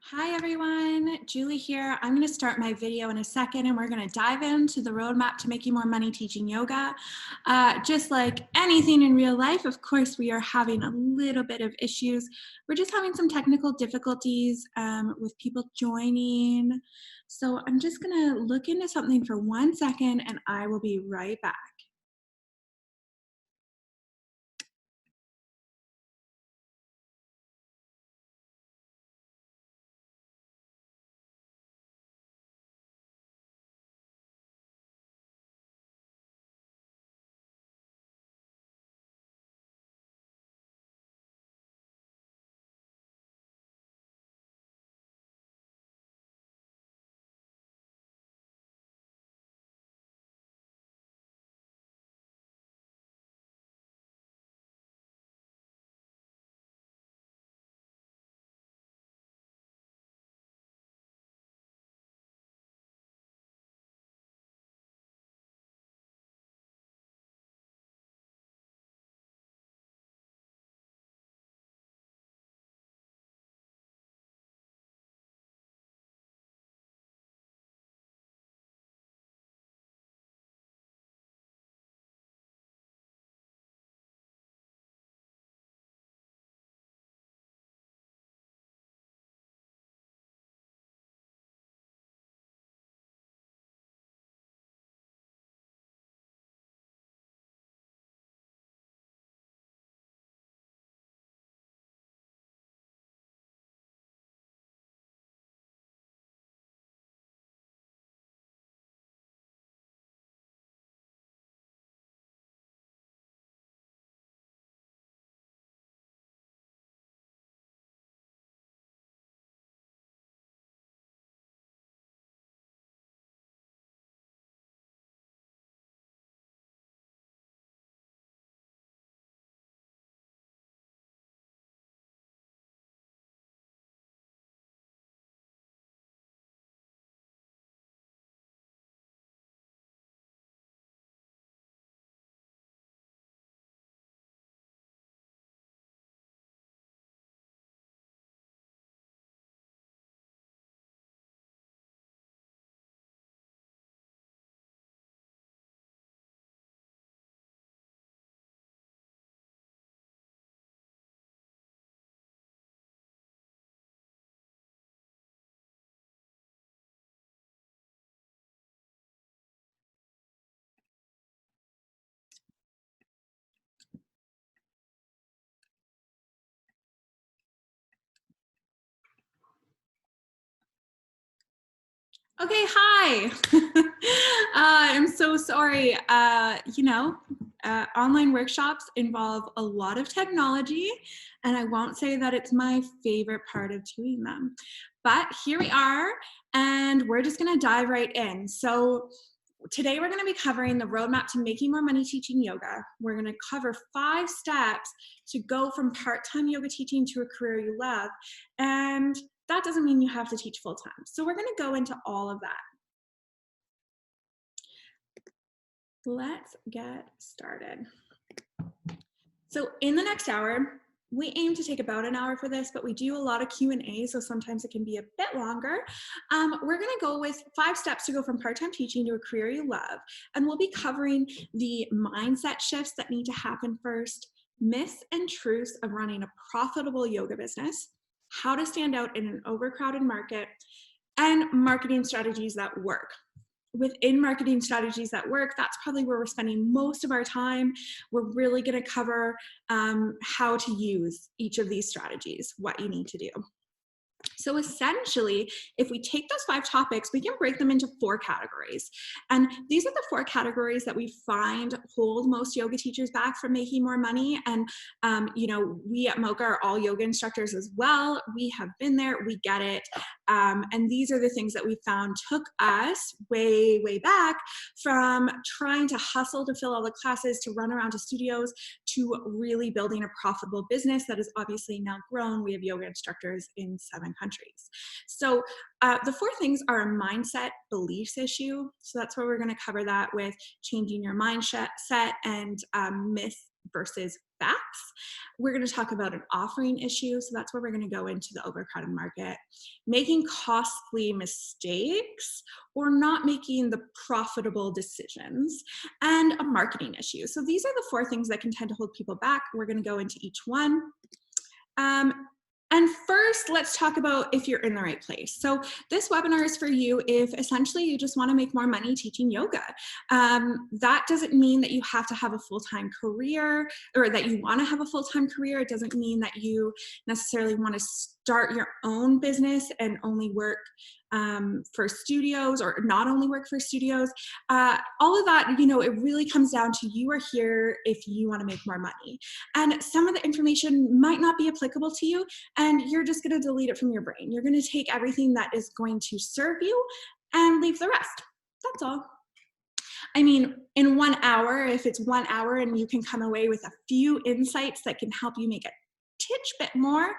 Hi everyone, Julie here. I'm going to start my video in a second and we're going to dive into the roadmap to making more money teaching yoga. Just like anything in real life, of course, we are having a little bit of issues. We're just having some technical difficulties with people joining. So I'm just going to look into something for 1 second and I will be right back. Okay, hi. I'm so sorry. Online workshops involve a lot of technology, and I won't say that it's my favorite part of doing them. But here we are, and we're just going to dive right in. So, today we're going to be covering the roadmap to making more money teaching yoga. We're going to cover 5 steps to go from part-time yoga teaching to a career you love. And that doesn't mean you have to teach full time. So we're going to go into all of that. Let's get started. So in the next hour, we aim to take about an hour for this, but we do a lot of Q&A, so sometimes it can be a bit longer. We're going to go with 5 steps to go from part-time teaching to a career you love, and we'll be covering the mindset shifts that need to happen first, myths and truths of running a profitable yoga business, how to stand out in an overcrowded market, and marketing strategies that work. Within marketing strategies that work, that's probably where we're spending most of our time. We're really going to cover how to use each of these strategies, what you need to do. So essentially, if we take those 5 topics, we can break them into 4 categories. And these are the 4 categories that we find hold most yoga teachers back from making more money. And, we at Mocha are all yoga instructors as well. We have been there, we get it. And these are the things that we found took us way, way back from trying to hustle to fill all the classes, to run around to studios, to really building a profitable business that is obviously now grown. We have yoga instructors in 7 countries. So the 4 things are a mindset beliefs issue. So that's where we're going to cover that with changing your mindset and myth versus facts. We're going to talk about an offering issue. So that's where we're going to go into the overcrowded market, making costly mistakes or not making the profitable decisions, and a marketing issue. So these are the 4 things that can tend to hold people back. We're going to go into each one. And first, let's talk about if you're in the right place. So this webinar is for you if essentially you just want to make more money teaching yoga. That doesn't mean that you have to have a full-time career or that you want to have a full-time career. It doesn't mean that you necessarily want to start your own business and only work for studios or not only work for studios. All of that, you know, it really comes down to you are here if you want to make more money. And some of the information might not be applicable to you, and you're just going to delete it from your brain. You're going to take everything that is going to serve you and leave the rest. That's all. I mean, in 1 hour, if it's 1 hour and you can come away with a few insights that can help you make a titch bit more,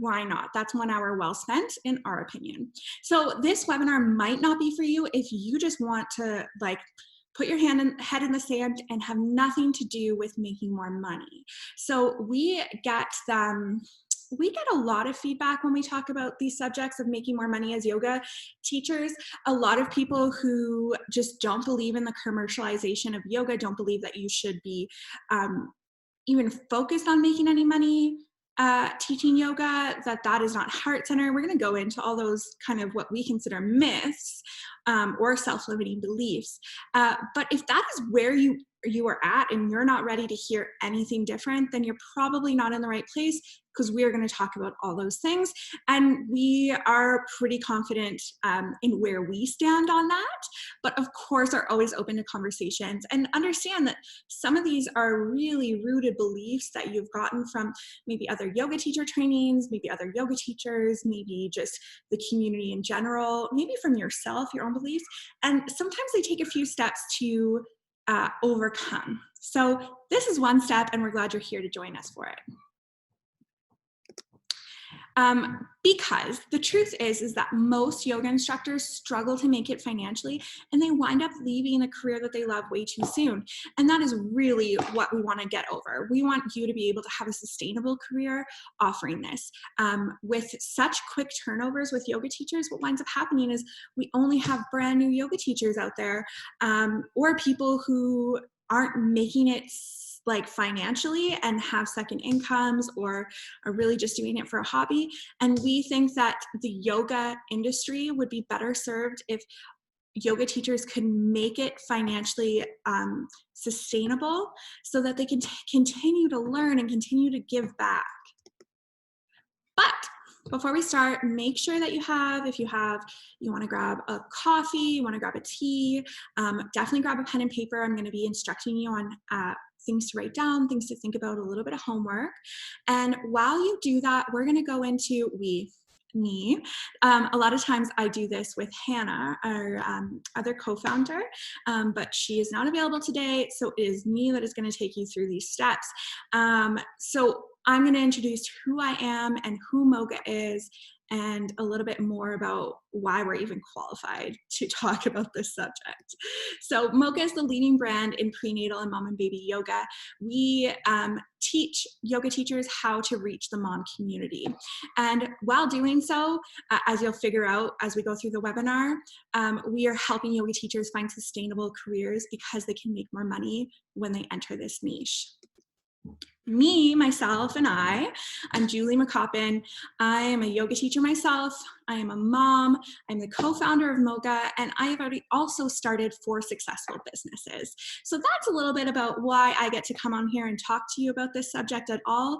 why not? That's 1 hour well spent, in our opinion. So this webinar might not be for you if you just want to like put your head in the sand and have nothing to do with making more money. So we get a lot of feedback when we talk about these subjects of making more money as yoga teachers. A lot of people who just don't believe in the commercialization of yoga, don't believe that you should be even focused on making any money teaching yoga, that is not heart center. We're going to go into all those kind of what we consider myths or self-limiting beliefs. But if that is where you are at and you're not ready to hear anything different, then you're probably not in the right place, because we are going to talk about all those things. And we are pretty confident in where we stand on that, but of course are always open to conversations and understand that some of these are really rooted beliefs that you've gotten from maybe other yoga teacher trainings, maybe other yoga teachers, maybe just the community in general, maybe from yourself, your own beliefs. And sometimes they take a few steps to overcome. So this is one step, and we're glad you're here to join us for it. Because the truth is that most yoga instructors struggle to make it financially, and they wind up leaving a career that they love way too soon. And that is really what we want to get over. We want you to be able to have a sustainable career offering this. With such quick turnovers with yoga teachers, what winds up happening is we only have brand new yoga teachers out there, or people who aren't making it like financially and have second incomes or are really just doing it for a hobby. And we think that the yoga industry would be better served if yoga teachers could make it financially sustainable so that they can continue to learn and continue to give back. But before we start, make sure that you want to grab a coffee, you want to grab a tea, definitely grab a pen and paper. I'm going to be instructing you on things to write down, things to think about, a little bit of homework. And while you do that, we're going to go into me. A lot of times I do this with Hannah, our other co-founder, but she is not available today. So it is me that is going to take you through these steps. So I'm going to introduce who I am and who Moga is, and a little bit more about why we're even qualified to talk about this subject. So Moga is the leading brand in prenatal and mom and baby yoga. We teach yoga teachers how to reach the mom community. And while doing so, as you'll figure out as we go through the webinar, we are helping yoga teachers find sustainable careers because they can make more money when they enter this niche. Me, myself, and I'm Julie McCoppin. I am a yoga teacher myself. I am a mom. I'm the co-founder of Moga, and I have already also started 4 successful businesses. So that's a little bit about why I get to come on here and talk to you about this subject at all.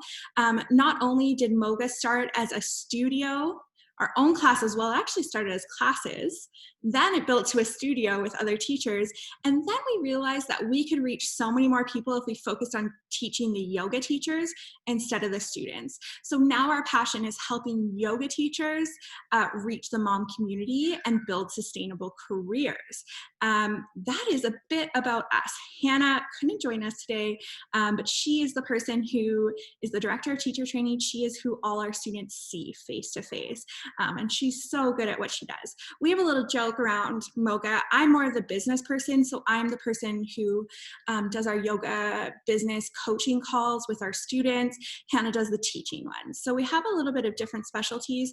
Not only did Moga start as a studio, our own classes, well, it actually started as classes. Then it built to a studio with other teachers. And then we realized that we could reach so many more people if we focused on teaching the yoga teachers instead of the students. So now our passion is helping yoga teachers reach the mom community and build sustainable careers. That is a bit about us. Hannah couldn't join us today, but she is the person who is the director of teacher training. She is who all our students see face to face. And she's so good at what she does. We have a little joke joke around Moga. I'm more of the business person, so I'm the person who does our yoga business coaching calls with our students. Hannah does the teaching ones. So we have a little bit of different specialties,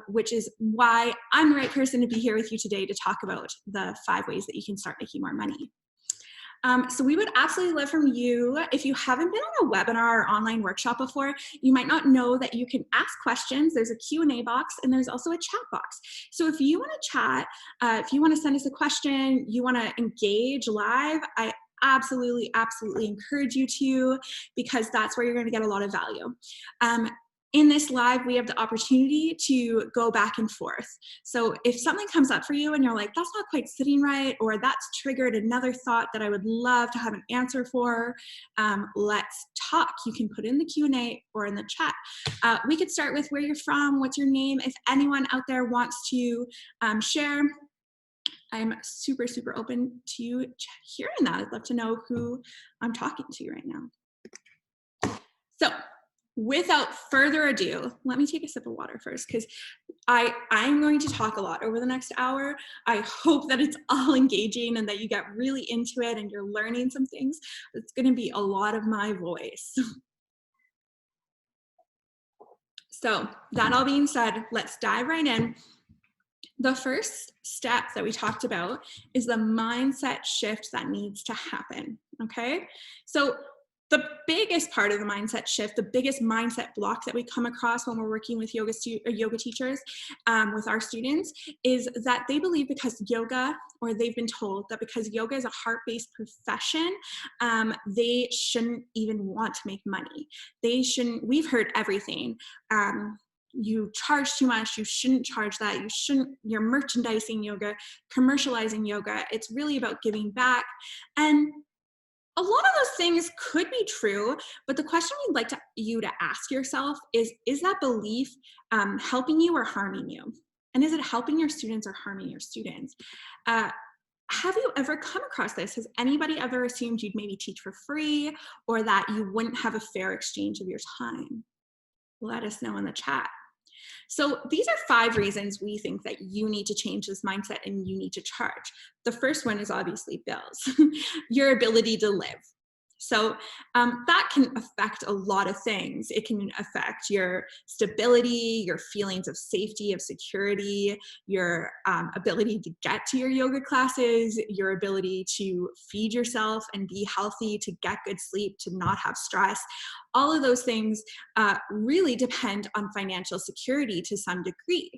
which is why I'm the right person to be here with you today to talk about the 5 ways that you can start making more money. So we would absolutely love from you. If you haven't been on a webinar or online workshop before, you might not know that you can ask questions. There's a Q&A box and there's also a chat box. So if you want to chat, if you want to send us a question, you want to engage live, I absolutely encourage you to, because that's where you're going to get a lot of value. In this live, we have the opportunity to go back and forth. So if something comes up for you and you're like, that's not quite sitting right, or that's triggered another thought that I would love to have an answer for, let's talk. You can put in the Q&A or in the chat. We could start with where you're from, what's your name. If anyone out there wants to share, I'm super open to hearing that. I'd love to know who I'm talking to right now. So, without further ado, let me take a sip of water first, because I'm going to talk a lot over the next hour. I hope that it's all engaging and that you get really into it and you're learning some things. It's going to be a lot of my voice. So that all being said, let's dive right in. The first step that we talked about is the mindset shift that needs to happen, okay? So the biggest part of the mindset shift, the biggest mindset block that we come across when we're working with yoga teachers with our students, is that they believe because yoga, or they've been told that because yoga is a heart-based profession, they shouldn't even want to make money. They shouldn't, we've heard everything. You charge too much, you shouldn't charge that, you're merchandising yoga, commercializing yoga. It's really about giving back. And a lot of those things could be true, but the question we'd like you to ask yourself is that belief helping you or harming you? And is it helping your students or harming your students? Have you ever come across this? Has anybody ever assumed you'd maybe teach for free, or that you wouldn't have a fair exchange of your time? Let us know in the chat. So these are 5 reasons we think that you need to change this mindset and you need to charge. The first one is obviously bills, your ability to live. So that can affect a lot of things. It can affect your stability, your feelings of safety, of security, your ability to get to your yoga classes, your ability to feed yourself and be healthy, to get good sleep, to not have stress. All of those things really depend on financial security to some degree.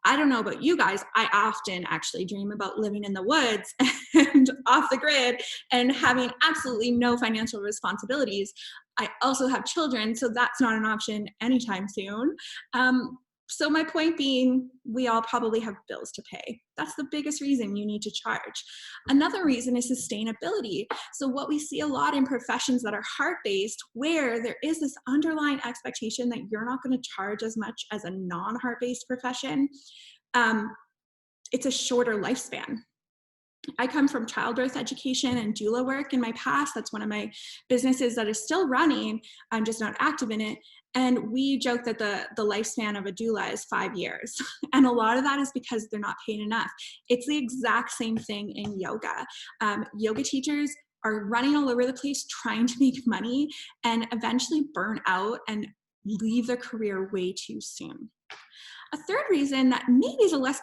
I don't know about you guys, I often actually dream about living in the woods and off the grid and having absolutely no financial responsibilities. I also have children, so that's not an option anytime soon. So my point being, we all probably have bills to pay. That's the biggest reason you need to charge. Another reason is sustainability. So what we see a lot in professions that are heart-based, where there is this underlying expectation that you're not going to charge as much as a non-heart-based profession, it's a shorter lifespan. I come from childbirth education and doula work in my past. That's one of my businesses that is still running. I'm just not active in it. And we joke that the lifespan of a doula is 5 years. And a lot of that is because they're not paid enough. It's the exact same thing in yoga. Yoga teachers are running all over the place trying to make money and eventually burn out and leave their career way too soon. A third reason that maybe is less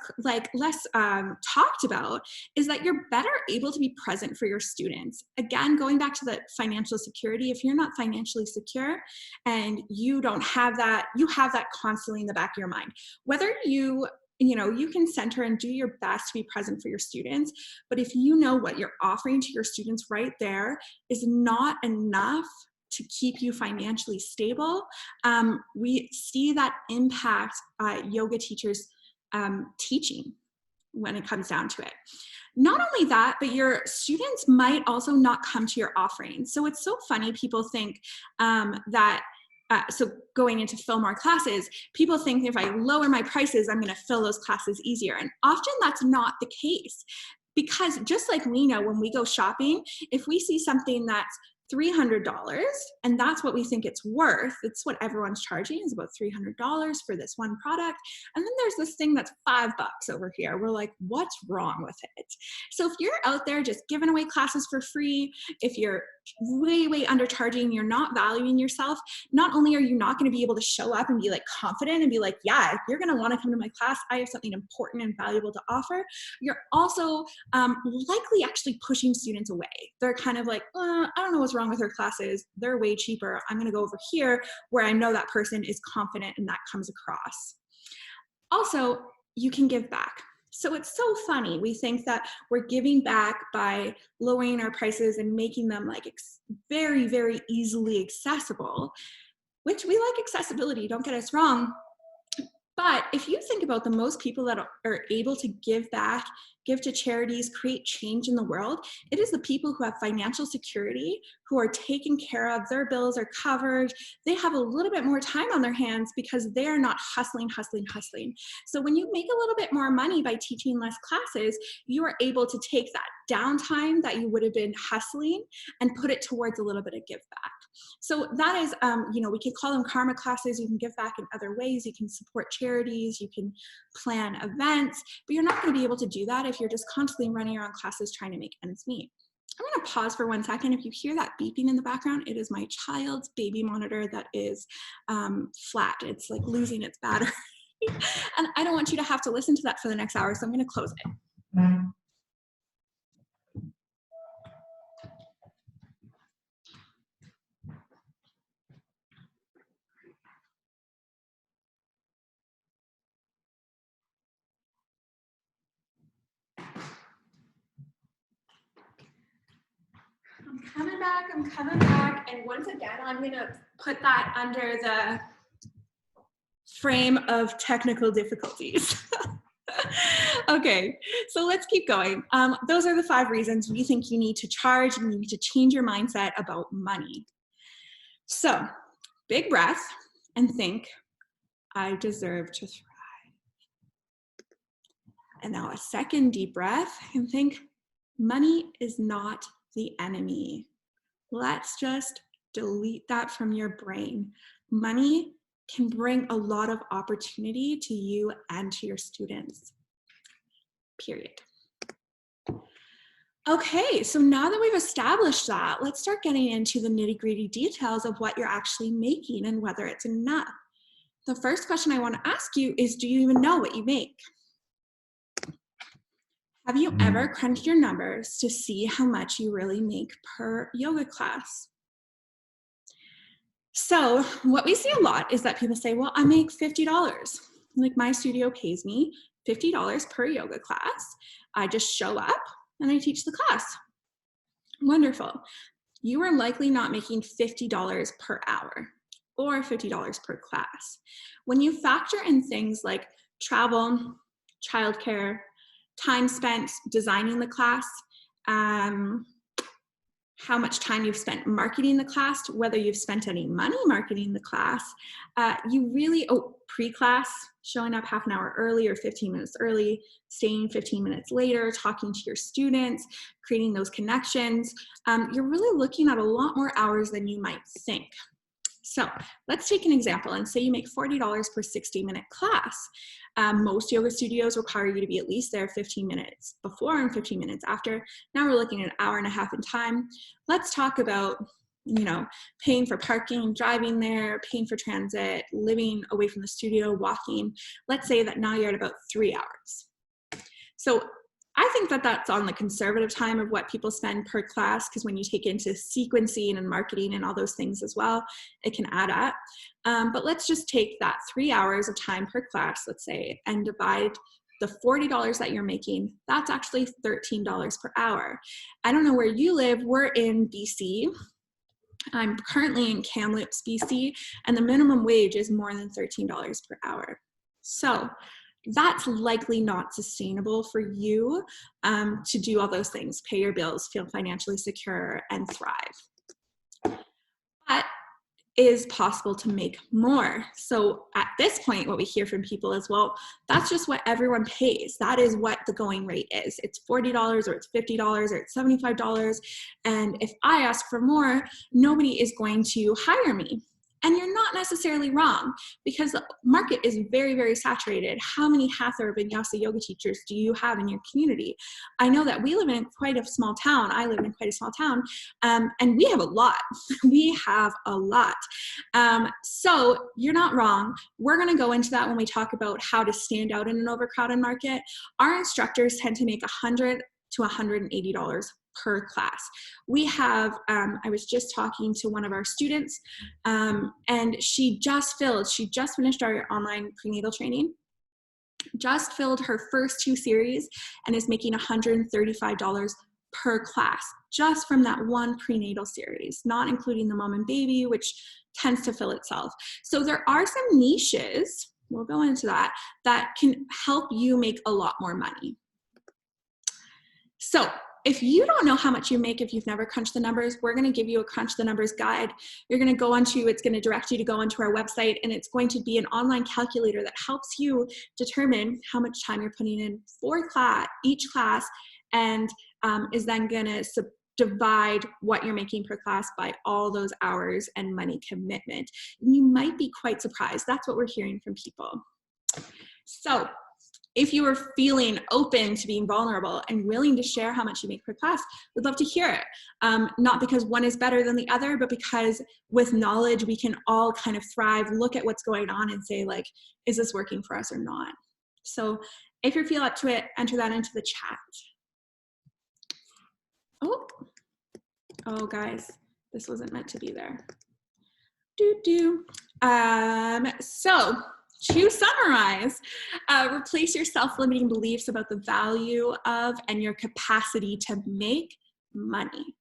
talked about is that you're better able to be present for your students. Again, going back to the financial security, if you're not financially secure and you don't have that, you have that constantly in the back of your mind. Whether you can center and do your best to be present for your students, but if you know what you're offering to your students right there is not enough to keep you financially stable, we see that impact yoga teachers teaching when it comes down to it. Not only that, but your students might also not come to your offering. So it's so funny, people think so going into fill more classes, people think if I lower my prices, I'm going to fill those classes easier. And often that's not the case. Because just like we know when we go shopping, if we see something that's $300, and that's what we think it's worth. It's what everyone's charging, is about $300 for this one product. And then there's this thing that's $5 over here. We're like, what's wrong with it? So if you're out there just giving away classes for free, if you're way undercharging, you're not valuing yourself, not only are you not going to be able to show up and be like confident and be like, yeah, if you're going to want to come to my class, I have something important and valuable to offer, you're also likely actually pushing students away. They're kind of like, I don't know what's wrong with her classes. They're way cheaper. I'm going to go over here where I know that person is confident and that comes across. Also, you can give back. So it's so funny. We think that we're giving back by lowering our prices and making them like very easily accessible, which we like accessibility, don't get us wrong. But if you think about the most people that are able to give back, give to charities, create change in the world, it is the people who have financial security, who are taken care of, their bills are covered, they have a little bit more time on their hands because they're not hustling. So when you make a little bit more money by teaching less classes, you are able to take that downtime that you would have been hustling and put it towards a little bit of give back. So that is, we can call them karma classes. You can give back in other ways. You can support charities. You can plan events, but you're not going to be able to do that if you're just constantly running around classes trying to make ends meet. I'm going to pause for 1 second. If you hear that beeping in the background, it is my child's baby monitor that is flat. It's like losing its battery. And I don't want you to have to listen to that for the next hour, so I'm going to close it. I'm coming back, and once again, I'm gonna put that under the frame of technical difficulties. Okay, so let's keep going. Those are the 5 reasons we think you need to charge and you need to change your mindset about money. So, big breath and think, I deserve to thrive. And now a second deep breath and think, money is not the enemy. Let's just delete that from your brain. Money can bring a lot of opportunity to you and to your students, period. Okay, so now that we've established that, let's start getting into the nitty-gritty details of what you're actually making and whether it's enough. The first question I want to ask you is, do you even know what you make? Have you ever crunched your numbers to see how much you really make per yoga class? So what we see a lot is that people say, well, I make $50. Like my studio pays me $50 per yoga class. I just show up and I teach the class. Wonderful. You are likely not making $50 per hour or $50 per class. When you factor in things like travel, childcare, time spent designing the class, how much time you've spent marketing the class, whether you've spent any money marketing the class, you really, pre-class, showing up half an hour early or 15 minutes early, staying 15 minutes later, talking to your students, creating those connections, you're really looking at a lot more hours than you might think. So let's take an example and say you make $40 per 60-minute class. Most yoga studios require you to be at least there 15 minutes before and 15 minutes after. Now we're looking at an hour and a half in time. Let's talk about, paying for parking, driving there, paying for transit, living away from the studio, walking. Let's say that now you're at about 3 hours. So I think that that's on the conservative time of what people spend per class, because when you take into sequencing and marketing and all those things as well, it can add up. But let's just take that 3 hours of time per class, let's say, and divide the $40 that you're making. That's actually $13 per hour. I don't know where you live. We're in BC. I'm currently in Kamloops, BC, and the minimum wage is more than $13 per hour. So that's likely not sustainable for you to do all those things, pay your bills, feel financially secure, and thrive. But is possible to make more. So at this point, what we hear from people is, well, that's just what everyone pays. That is what the going rate is. It's $40 or it's $50 or it's $75. And if I ask for more, nobody is going to hire me. And you're not necessarily wrong, because the market is very, very saturated. How many Hatha or Vinyasa yoga teachers do you have in your community? I know that we live in quite a small town. I live in quite a small town, and we have a lot. We have a lot. So you're not wrong. We're going to go into that when we talk about how to stand out in an overcrowded market. Our instructors tend to make $100 to $180 per class. We have, I was just talking to one of our students, and she just finished our online prenatal training, just filled her first 2 series, and is making $135 per class, just from that one prenatal series, not including the mom and baby, which tends to fill itself. So there are some niches, we'll go into that can help you make a lot more money. So if you don't know how much you make, if you've never crunched the numbers, we're going to give you a crunch the numbers guide. You're going to go onto, it's going to direct you to go onto our website, and it's going to be an online calculator that helps you determine how much time you're putting in for each class, and is then going to divide what you're making per class by all those hours and money commitment. And you might be quite surprised. That's what we're hearing from people. So if you are feeling open to being vulnerable and willing to share how much you make per class, we'd love to hear it. Not because one is better than the other, but because with knowledge, we can all kind of thrive, look at what's going on and say, like, is this working for us or not? So if you feel up to it, enter that into the chat. Oh guys, this wasn't meant to be there. So to summarize, replace your self-limiting beliefs about the value of and your capacity to make money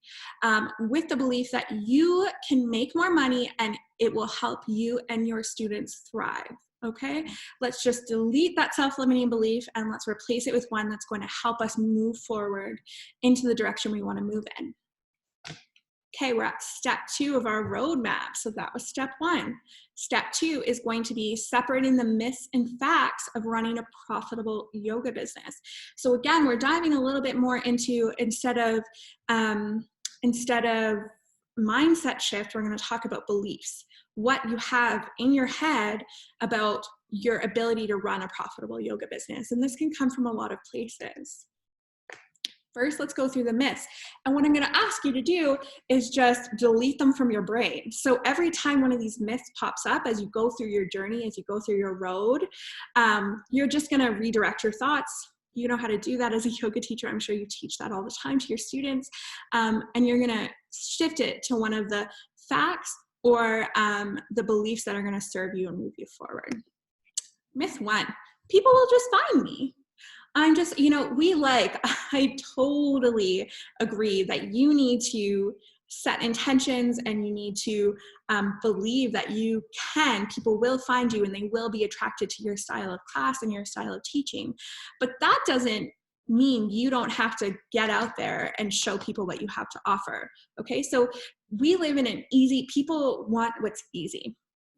with the belief that you can make more money and it will help you and your students thrive. Okay, let's just delete that self-limiting belief and let's replace it with one that's going to help us move forward into the direction we want to move in. Okay, we're at step 2 of our roadmap. So that was step 1. Step 2 is going to be separating the myths and facts of running a profitable yoga business. So again, we're diving a little bit more into, instead of mindset shift, we're going to talk about beliefs. What you have in your head about your ability to run a profitable yoga business. And this can come from a lot of places. First, let's go through the myths. And what I'm going to ask you to do is just delete them from your brain. So every time one of these myths pops up as you go through your journey, as you go through your road, you're just going to redirect your thoughts. You know how to do that as a yoga teacher. I'm sure you teach that all the time to your students. And you're going to shift it to one of the facts or the beliefs that are going to serve you and move you forward. Myth 1, people will just find me. I'm just, I totally agree that you need to set intentions and you need to believe that people will find you and they will be attracted to your style of class and your style of teaching. But that doesn't mean you don't have to get out there and show people what you have to offer. Okay, so we live in people want what's easy.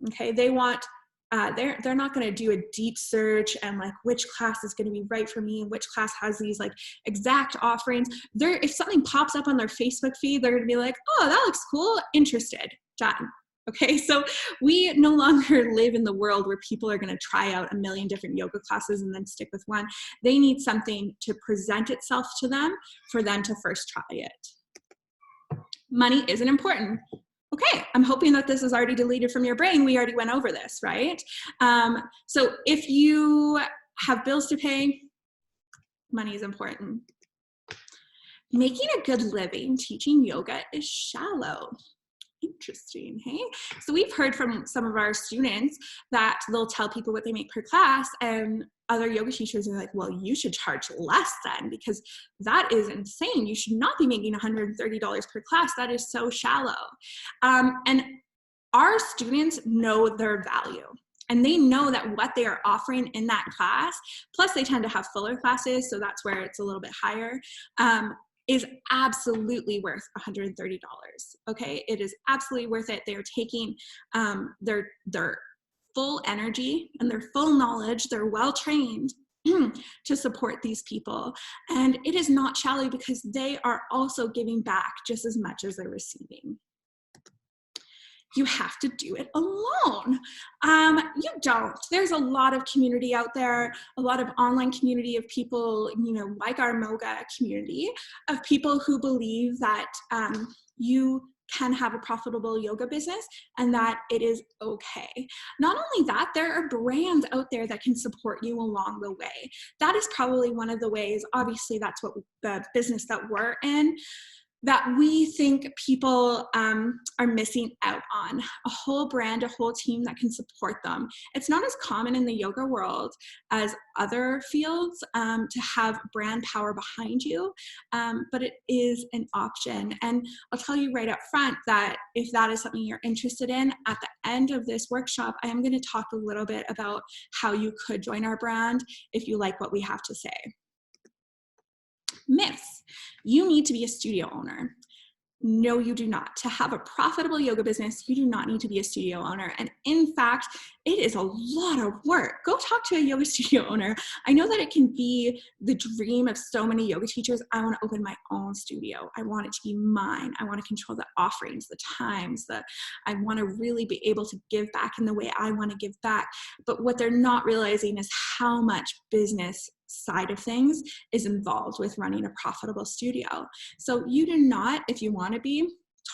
Okay, they want, they're not going to do a deep search and like which class is going to be right for me and which class has these like exact offerings. If something pops up on their Facebook feed, they're going to be like, oh, that looks cool, interested, done. Okay, so we no longer live in the world where people are going to try out a million different yoga classes and then stick with one. They need something to present itself to them for them to first try it. Money isn't important. Okay, I'm hoping that this is already deleted from your brain. We already went over this, right? So if you have bills to pay, money is important. Making a good living teaching yoga is shallow. Interesting, hey? So we've heard from some of our students that they'll tell people what they make per class, and other yoga teachers are like, well, you should charge less then, because that is insane. You should not be making $130 per class. That is so shallow. And our students know their value. And they know that what they are offering in that class, plus they tend to have fuller classes, so that's where it's a little bit higher. is absolutely worth $130. Okay, it is absolutely worth it. They're taking their full energy and their full knowledge. They're well trained to support these people, and it is not shallow because they are also giving back just as much as they're receiving. You have to do it alone. You don't. There's a lot of community out there, a lot of online community of people, you know, like our Moga community, of people who believe that you can have a profitable yoga business and that it is okay. Not only that, there are brands out there that can support you along the way. That is probably one of the ways, obviously that's what the business that we're in, that we think people are missing out on. A whole brand, a whole team that can support them. It's not as common in the yoga world as other fields to have brand power behind you, but it is an option. And I'll tell you right up front that if that is something you're interested in, at the end of this workshop, I am going to talk a little bit about how you could join our brand if you like what we have to say. Myths. You need to be a studio owner. No, you do not. To have a profitable yoga business, you do not need to be a studio owner. And in fact, it is a lot of work. Go talk to a yoga studio owner. I know that it can be the dream of so many yoga teachers. I want to open my own studio. I want it to be mine. I want to control the offerings, the times, I want to really be able to give back in the way I want to give back. But what they're not realizing is how much business side of things is involved with running a profitable studio. So you do not, if you want to be,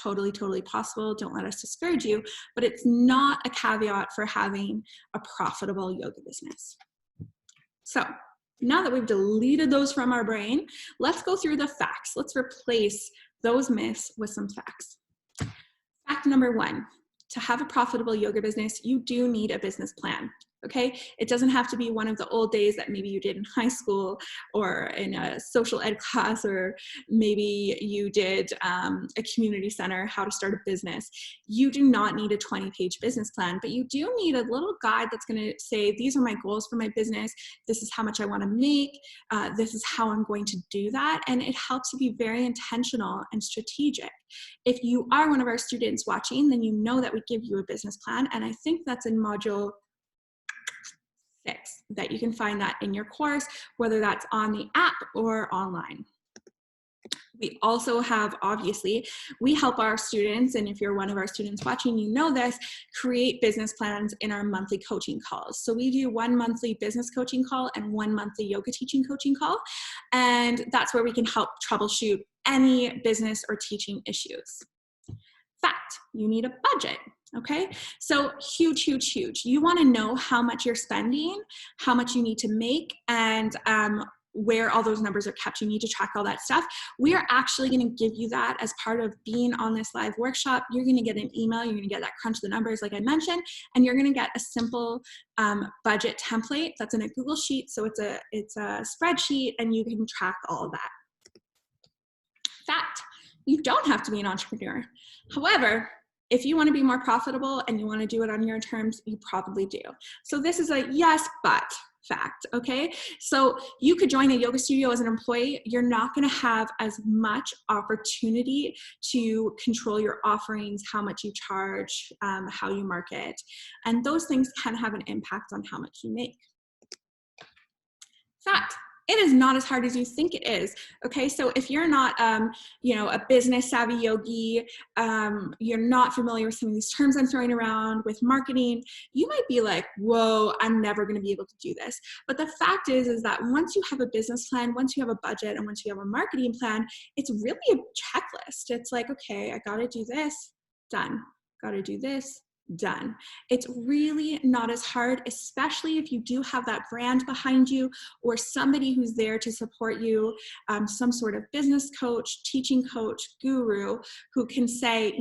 totally possible. Don't let us discourage you, but it's not a caveat for having a profitable yoga business. So now that we've deleted those from our brain, let's go through the facts. Let's replace those myths with some facts. Fact number 1, to have a profitable yoga business, you do need a business plan. Okay, it doesn't have to be one of the old days that maybe you did in high school or in a social ed class, or maybe you did a community center, how to start a business. You do not need a 20-page business plan, but you do need a little guide that's going to say, these are my goals for my business. This is how much I want to make. This is how I'm going to do that. And it helps you be very intentional and strategic. If you are one of our students watching, then you know that we give you a business plan. And I think that's in module 6, that you can find that in your course, whether that's on the app or online. We also have, obviously, we help our students, and if you're one of our students watching, you know this, create business plans in our monthly coaching calls. So we do 1 monthly business coaching call and 1 monthly yoga teaching coaching call. And that's where we can help troubleshoot any business or teaching issues. Fact, you need a budget. Okay, so huge. You want to know how much you're spending, how much you need to make, and where all those numbers are kept. You need to track all that stuff. We are actually going to give you that as part of being on this live workshop. You're going to get an email. You're going to get that crunch the numbers like I mentioned, and you're going to get a simple budget template that's in a Google Sheet. So it's a spreadsheet, and you can track all of that. Fact, you don't have to be an entrepreneur. However, if you want to be more profitable and you want to do it on your terms, you probably do. So this is a yes, but fact, okay? So you could join a yoga studio as an employee. You're not going to have as much opportunity to control your offerings, how much you charge, how you market, and those things can have an impact on how much you make. Fact. It is not as hard as you think it is. Okay, so if you're not, a business savvy yogi, you're not familiar with some of these terms I'm throwing around with marketing, you might be like, whoa, I'm never going to be able to do this. But the fact is that once you have a business plan, once you have a budget, and once you have a marketing plan, it's really a checklist. It's like, okay, I got to do this, done. Got to do this, done. It's really not as hard, especially if you do have that brand behind you or somebody who's there to support you, some sort of business coach, teaching coach, guru who can say,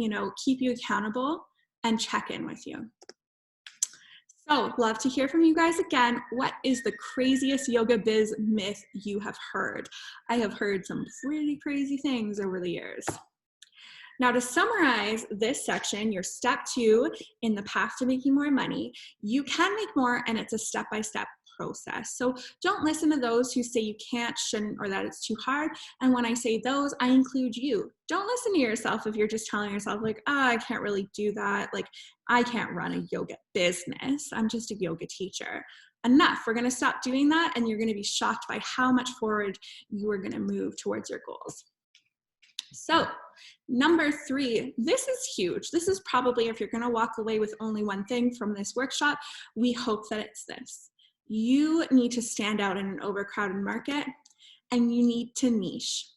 keep you accountable and check in with you. So, love to hear from you guys again. What is the craziest yoga biz myth you have heard? I have heard some pretty crazy things over the years. Now, to summarize this section, your step 2 in the path to making more money, you can make more, and it's a step-by-step process. So don't listen to those who say you can't, shouldn't, or that it's too hard. And when I say those, I include you. Don't listen to yourself if you're just telling yourself like, I can't really do that. Like, I can't run a yoga business. I'm just a yoga teacher. Enough. We're going to stop doing that, and you're going to be shocked by how much forward you are going to move towards your goals. So number 3, this is huge. This is probably, if you're going to walk away with only one thing from this workshop, we hope that it's this. You need to stand out in an overcrowded market, and you need to niche.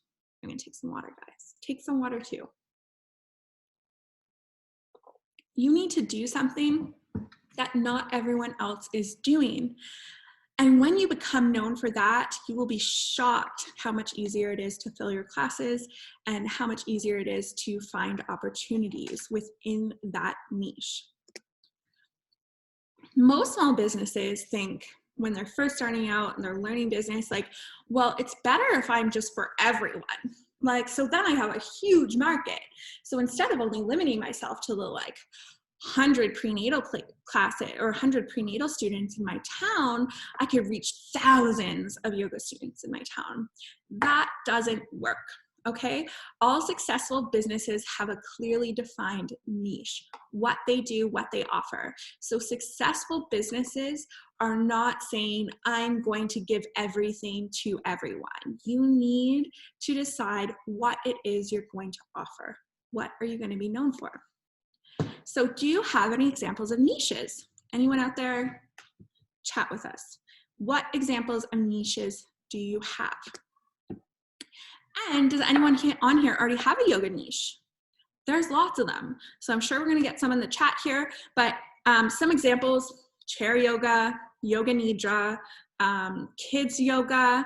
I'm going to take some water, guys. Take some water too. You need to do something that not everyone else is doing. And when you become known for that, you will be shocked how much easier it is to fill your classes and how much easier it is to find opportunities within that niche. Most small businesses think when they're first starting out and they're learning business, like, well, it's better if I'm just for everyone. Like, so then I have a huge market. So instead of only limiting myself to the like 100 prenatal classes or 100 prenatal students in my town, I could reach thousands of yoga students in my town. That doesn't work, okay? All successful businesses have a clearly defined niche, what they do, what they offer. So successful businesses are not saying, I'm going to give everything to everyone. You need to decide what it is you're going to offer. What are you going to be known for? So do you have any examples of niches? Anyone out there? Chat with us. What examples of niches do you have? And does anyone on here already have a yoga niche? There's lots of them. So I'm sure we're going to get some in the chat here, but some examples: chair yoga, yoga nidra, kids yoga,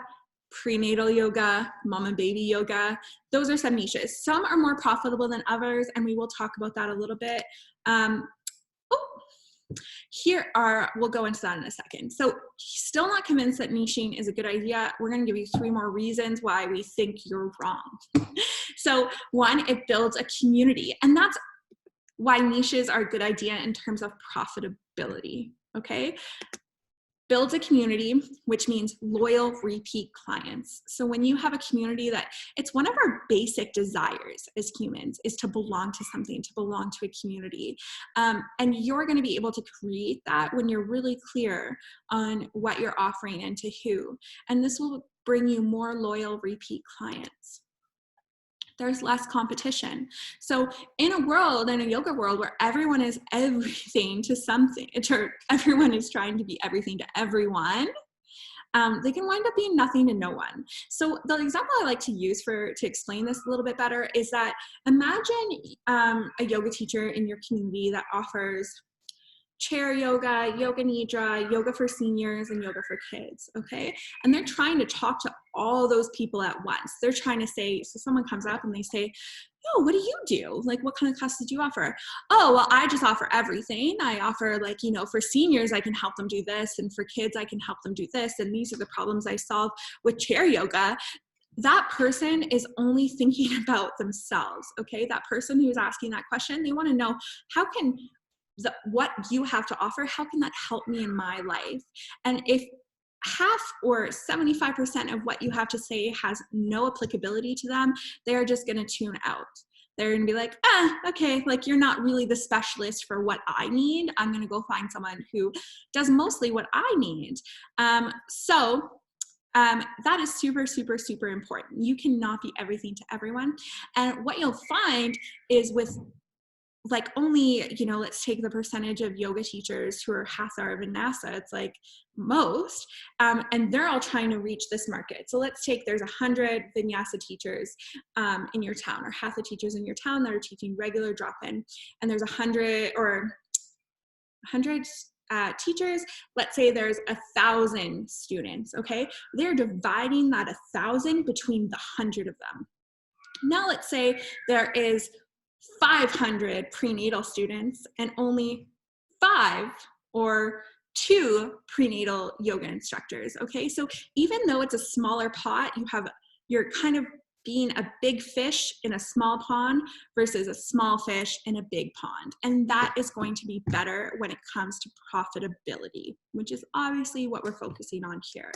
prenatal yoga, mom and baby yoga. Those are some niches. Some are more profitable than others, and we will talk about that a little bit. We'll go into that in a second. So still not convinced that niching is a good idea. We're going to give you 3 more reasons why we think you're wrong. So 1, it builds a community, and that's why niches are a good idea in terms of profitability, okay? Builds a community, which means loyal repeat clients. So when you have a community, that it's one of our basic desires as humans is to belong to something, to belong to a community. And you're going to be able to create that when you're really clear on what you're offering and to who. And this will bring you more loyal repeat clients. There's less competition. So in a yoga world where everyone is everything to something, or everyone is trying to be everything to everyone, they can wind up being nothing to no one. So the example I like to use to explain this a little bit better is that imagine a yoga teacher in your community that offers chair yoga, yoga nidra, yoga for seniors, and yoga for kids, okay? And they're trying to talk to all those people at once. They're trying to say, so someone comes up and they say, oh, what do you do? Like, what kind of classes do you offer? Oh, well, I just offer everything. I offer, like, for seniors, I can help them do this, and for kids, I can help them do this, and these are the problems I solve with chair yoga. That person is only thinking about themselves, okay? That person who's asking that question, they want to know, how can what you have to offer, how can that help me in my life? And if half or 75% of what you have to say has no applicability to them, they're just going to tune out. They're going to be like, okay, like, you're not really the specialist for what I need. I'm going to go find someone who does mostly what I need. That is super, super, super important. You cannot be everything to everyone. And what you'll find is with, like, only, let's take the percentage of yoga teachers who are Hatha or Vinyasa, it's like most, and they're all trying to reach this market. So let's take, there's 100 Vinyasa teachers in your town, or Hatha teachers in your town that are teaching regular drop-in, and there's 100 teachers. Let's say there's 1,000 students, okay? They're dividing that 1,000 between the 100 of them. Now let's say there is 500 prenatal students and only 5 or 2 prenatal yoga instructors, okay? So even though it's a smaller pot, you're kind of being a big fish in a small pond versus a small fish in a big pond. And that is going to be better when it comes to profitability, which is obviously what we're focusing on here.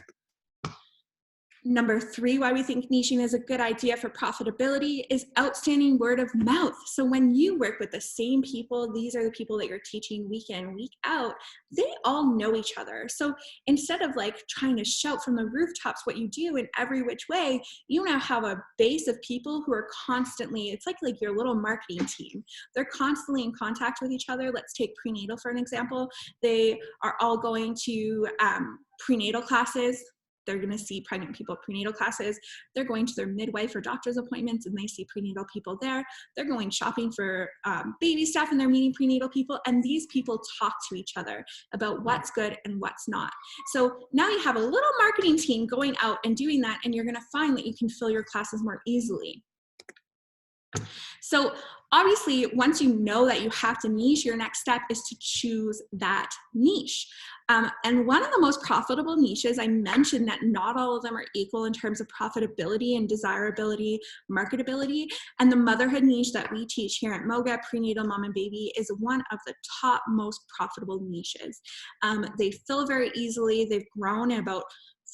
Number 3, why we think niching is a good idea for profitability is outstanding word of mouth. So when you work with the same people, these are the people that you're teaching week in, week out, they all know each other. So instead of like trying to shout from the rooftops what you do in every which way, you now have a base of people who are constantly, it's like your little marketing team. They're constantly in contact with each other. Let's take prenatal for an example. They are all going to prenatal classes. They're going to see pregnant people at prenatal classes. They're going to their midwife or doctor's appointments and they see prenatal people there. They're going shopping for baby stuff and they're meeting prenatal people. And these people talk to each other about what's good and what's not. So now you have a little marketing team going out and doing that, and you're going to find that you can fill your classes more easily. So obviously, once you know that you have to niche, your next step is to choose that niche. And one of the most profitable niches, I mentioned that not all of them are equal in terms of profitability and desirability, marketability. And the motherhood niche that we teach here at MOGA, prenatal mom and baby, is one of the top most profitable niches. They fill very easily. They've grown at about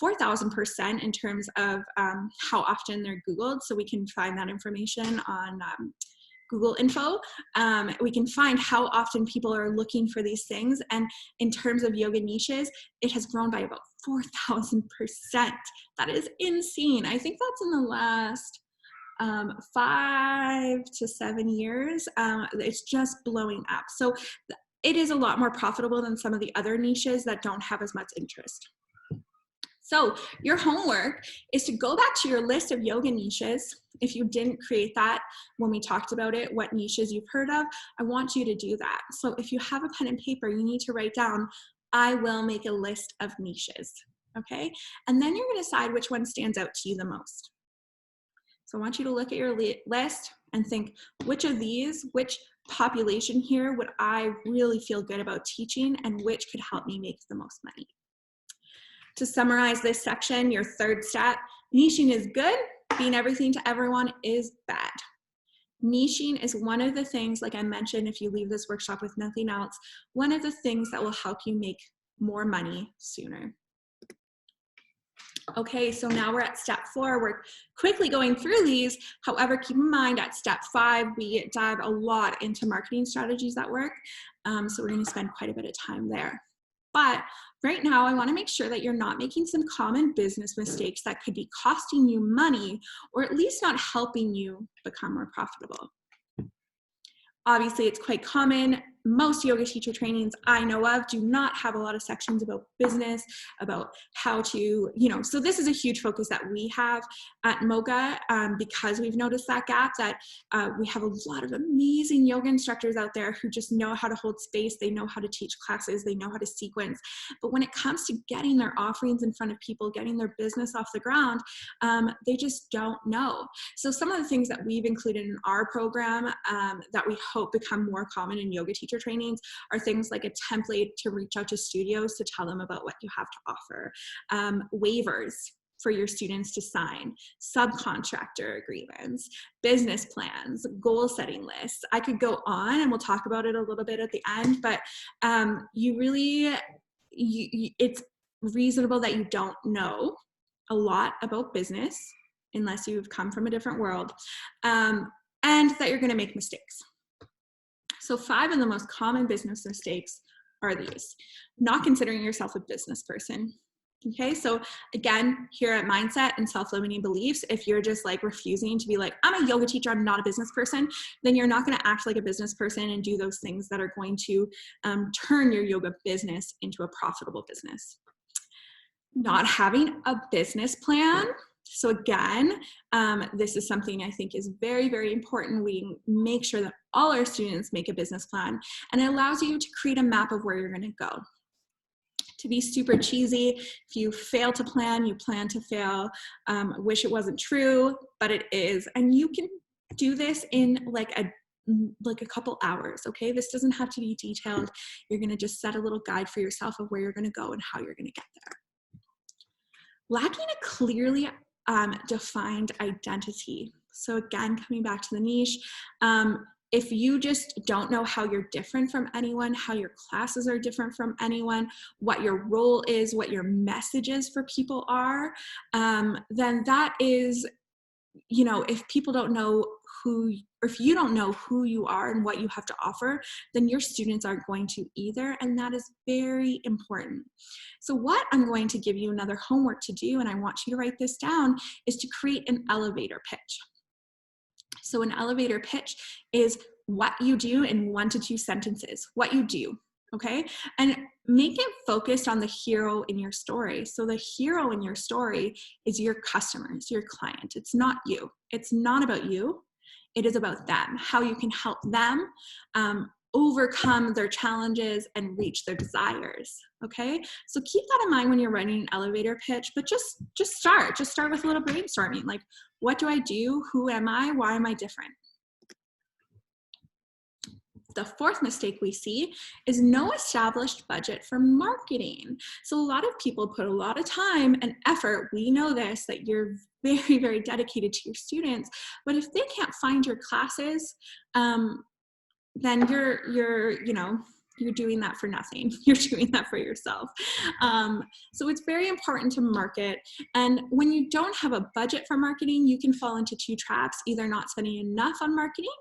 4,000% in terms of how often they're Googled. So we can find that information on Google Info. We can find how often people are looking for these things. And in terms of yoga niches, it has grown by about 4,000%. That is insane. I think that's in the last 5 to 7 years. It's just blowing up. So it is a lot more profitable than some of the other niches that don't have as much interest. So your homework is to go back to your list of yoga niches. If you didn't create that when we talked about it, what niches you've heard of, I want you to do that. So if you have a pen and paper, you need to write down, I will make a list of niches, okay? And then you're gonna decide which one stands out to you the most. So I want you to look at your list and think, which of these, which population here would I really feel good about teaching, and which could help me make the most money? To summarize this section, your third step, niching is good, being everything to everyone is bad. Niching is one of the things, like I mentioned, if you leave this workshop with nothing else, one of the things that will help you make more money sooner. Okay, so now we're at step 4. We're quickly going through these. However, keep in mind at step 5, we dive a lot into marketing strategies that work. So we're going to spend quite a bit of time there. But right now, I want to make sure that you're not making some common business mistakes that could be costing you money, or at least not helping you become more profitable. Obviously, it's quite common. Most yoga teacher trainings I know of do not have a lot of sections about business, about how to, so this is a huge focus that we have at MOGA because we've noticed that gap, that we have a lot of amazing yoga instructors out there who just know how to hold space, they know how to teach classes, they know how to sequence. But when it comes to getting their offerings in front of people, getting their business off the ground, they just don't know. So some of the things that we've included in our program that we hope become more common in yoga teacher trainings are things like a template to reach out to studios to tell them about what you have to offer, waivers for your students to sign, subcontractor agreements, business plans, goal setting lists. I could go on and we'll talk about it a little bit at the end, but it's reasonable that you don't know a lot about business unless you've come from a different world, and that you're going to make mistakes. So 5 of the most common business mistakes are these. Not considering yourself a business person. Okay, so again, here at Mindset and Self-Limiting Beliefs, if you're just like refusing to be like, I'm a yoga teacher, I'm not a business person, then you're not going to act like a business person and do those things that are going to turn your yoga business into a profitable business. Not having a business plan. So again, this is something I think is very, very important. We make sure that all our students make a business plan, and it allows you to create a map of where you're going to go. To be super cheesy, if you fail to plan, you plan to fail. Wish it wasn't true, but it is. And you can do this in like a couple hours, okay? This doesn't have to be detailed. You're going to just set a little guide for yourself of where you're going to go and how you're going to get there. Lacking a clearly defined identity. So again, coming back to the niche, if you just don't know how you're different from anyone, how your classes are different from anyone, what your role is, what your messages for people are, then that is, you know, if people don't know who, or if you don't know who you are and what you have to offer, then your students aren't going to either, and that is very important. So what I'm going to give you another homework to do, and I want you to write this down, is to create an elevator pitch. So an elevator pitch is what you do in 1 to 2 sentences, what you do, okay? And make it focused on the hero in your story. So the hero in your story is your customers, your client. It's not you. It's not about you. It is about them, how you can help them overcome their challenges and reach their desires, okay? So keep that in mind when you're writing an elevator pitch, but just start with a little brainstorming. Like, what do I do? Who am I? Why am I different? The fourth mistake we see is no established budget for marketing. So a lot of people put a lot of time and effort. We know this, that you're very, very dedicated to your students, but if they can't find your classes, then you're doing that for nothing. You're doing that for yourself. So it's very important to market. And when you don't have a budget for marketing, you can fall into 2 traps, either not spending enough on marketing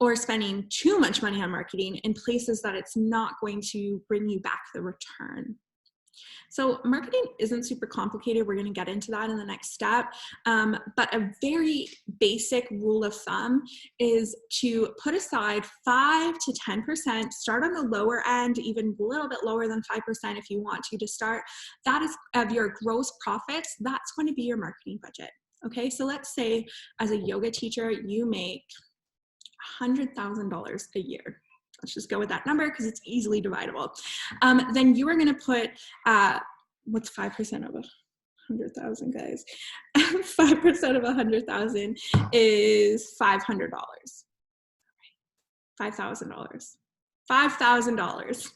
or spending too much money on marketing in places that it's not going to bring you back the return. So marketing isn't super complicated. We're going to get into that in the next step. But a very basic rule of thumb is to put aside 5 to 10%, start on the lower end, even a little bit lower than 5% if you want to start. That is of your gross profits. That's going to be your marketing budget. Okay, so let's say as a yoga teacher, you make $100,000 a year. Let's just go with that number because it's easily dividable. Then you are going to put, what's 5% of 100,000, guys? 5% of 100,000 is $500. $5,000. $5,000.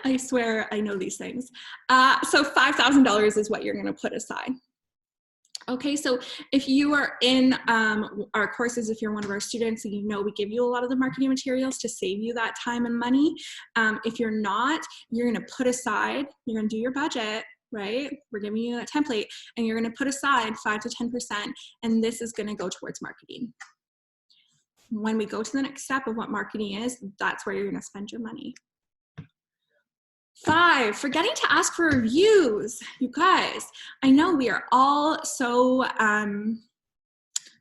I swear I know these things. So $5,000 is what you're going to put aside. Okay, so if you are in our courses, if you're one of our students, you know we give you a lot of the marketing materials to save you that time and money. If you're not, you're going to put aside, you're going to do your budget, right? We're giving you a template, and you're going to put aside 5 to 10%, and this is going to go towards marketing. When we go to the next step of what marketing is, that's where you're going to spend your money. 5, forgetting to ask for reviews. You guys, I know we are all so,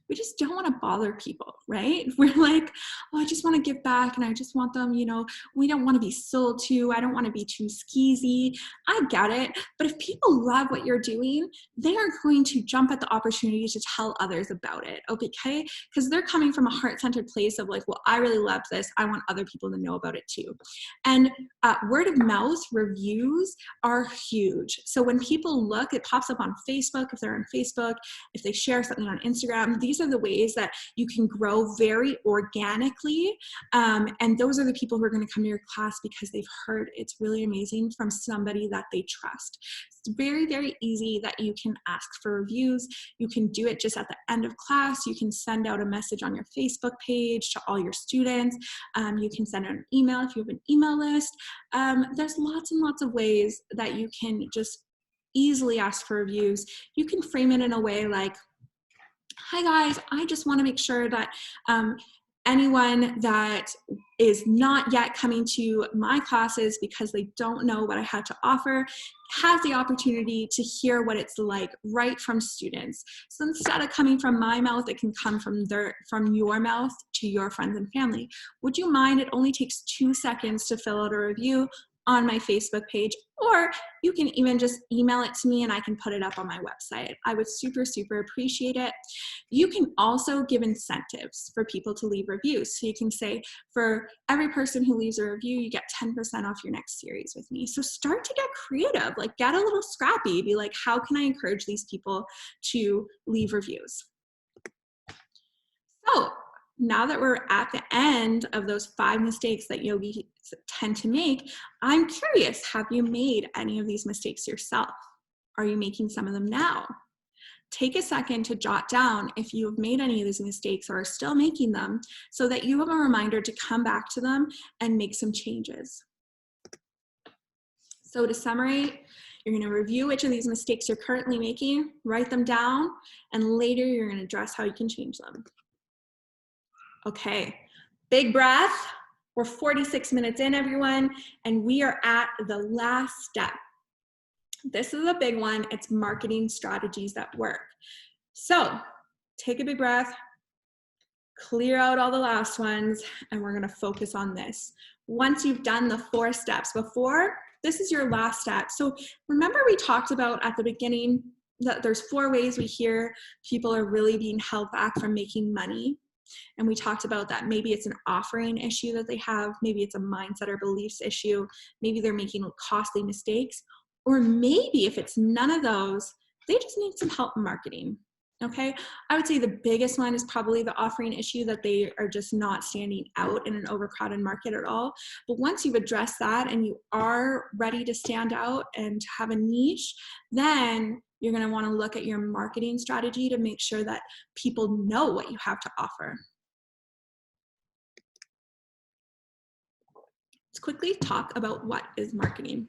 we just don't want to bother people, right? We're like, oh, I just want to give back and I just want them, you know, we don't want to be sold to. I don't want to be too skeezy. I get it. But if people love what you're doing, they are going to jump at the opportunity to tell others about it, okay? Because they're coming from a heart-centered place of like, well, I really love this. I want other people to know about it too. And word of mouth reviews are huge. So when people look, it pops up on Facebook, if they're on Facebook, if they share something on Instagram, these are the ways that you can grow very organically. And those are the people who are going to come to your class because they've heard it's really amazing from somebody that they trust. It's very, very easy that you can ask for reviews. You can do it just at the end of class. You can send out a message on your Facebook page to all your students. You can send out an email if you have an email list. There's lots and lots of ways that you can just easily ask for reviews. You can frame it in a way like, hi guys, I just want to make sure that anyone that is not yet coming to my classes because they don't know what I have to offer has the opportunity to hear what it's like right from students. So instead of coming from my mouth, it can come from your mouth to your friends and family. Would you mind? It only takes 2 seconds to fill out a review on my Facebook page, or you can even just email it to me and I can put it up on my website. I would super, super appreciate it. You can also give incentives for people to leave reviews. So you can say, for every person who leaves a review, you get 10% off your next series with me. So start to get creative, like get a little scrappy, be like, how can I encourage these people to leave reviews? So now that we're at the end of those 5 mistakes that yogis tend to make, I'm curious, have you made any of these mistakes yourself? Are you making some of them now? take a second to jot down if you have made any of these mistakes or are still making them, so that you have a reminder to come back to them and make some changes. So to summarize, you're going to review which of these mistakes you're currently making, write them down, and later you're going to address how you can change them. Okay, big breath. We're 46 minutes in, everyone, and we are at the last step. This is a big one. It's marketing strategies that work. So take a big breath, clear out all the last ones, and we're going to focus on this. Once you've done the 4 steps before, this is your last step. So remember we talked about at the beginning that there's 4 ways we hear people are really being held back from making money. And we talked about that maybe it's an offering issue that they have, maybe it's a mindset or beliefs issue, maybe they're making costly mistakes, or maybe if it's none of those, they just need some help in marketing. Okay, I would say the biggest one is probably the offering issue, that they are just not standing out in an overcrowded market at all. But once you've addressed that and you are ready to stand out and have a niche, then you're going to want to look at your marketing strategy to make sure that people know what you have to offer. Let's quickly talk about what is marketing.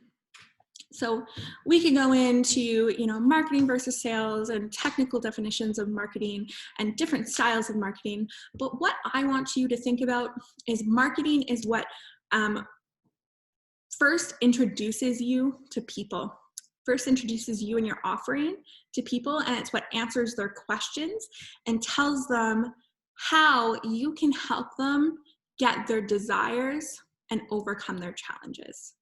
So we can go into, marketing versus sales and technical definitions of marketing and different styles of marketing. But what I want you to think about is marketing is what first introduces you to people, first introduces you and your offering to people, and it's what answers their questions and tells them how you can help them get their desires and overcome their challenges.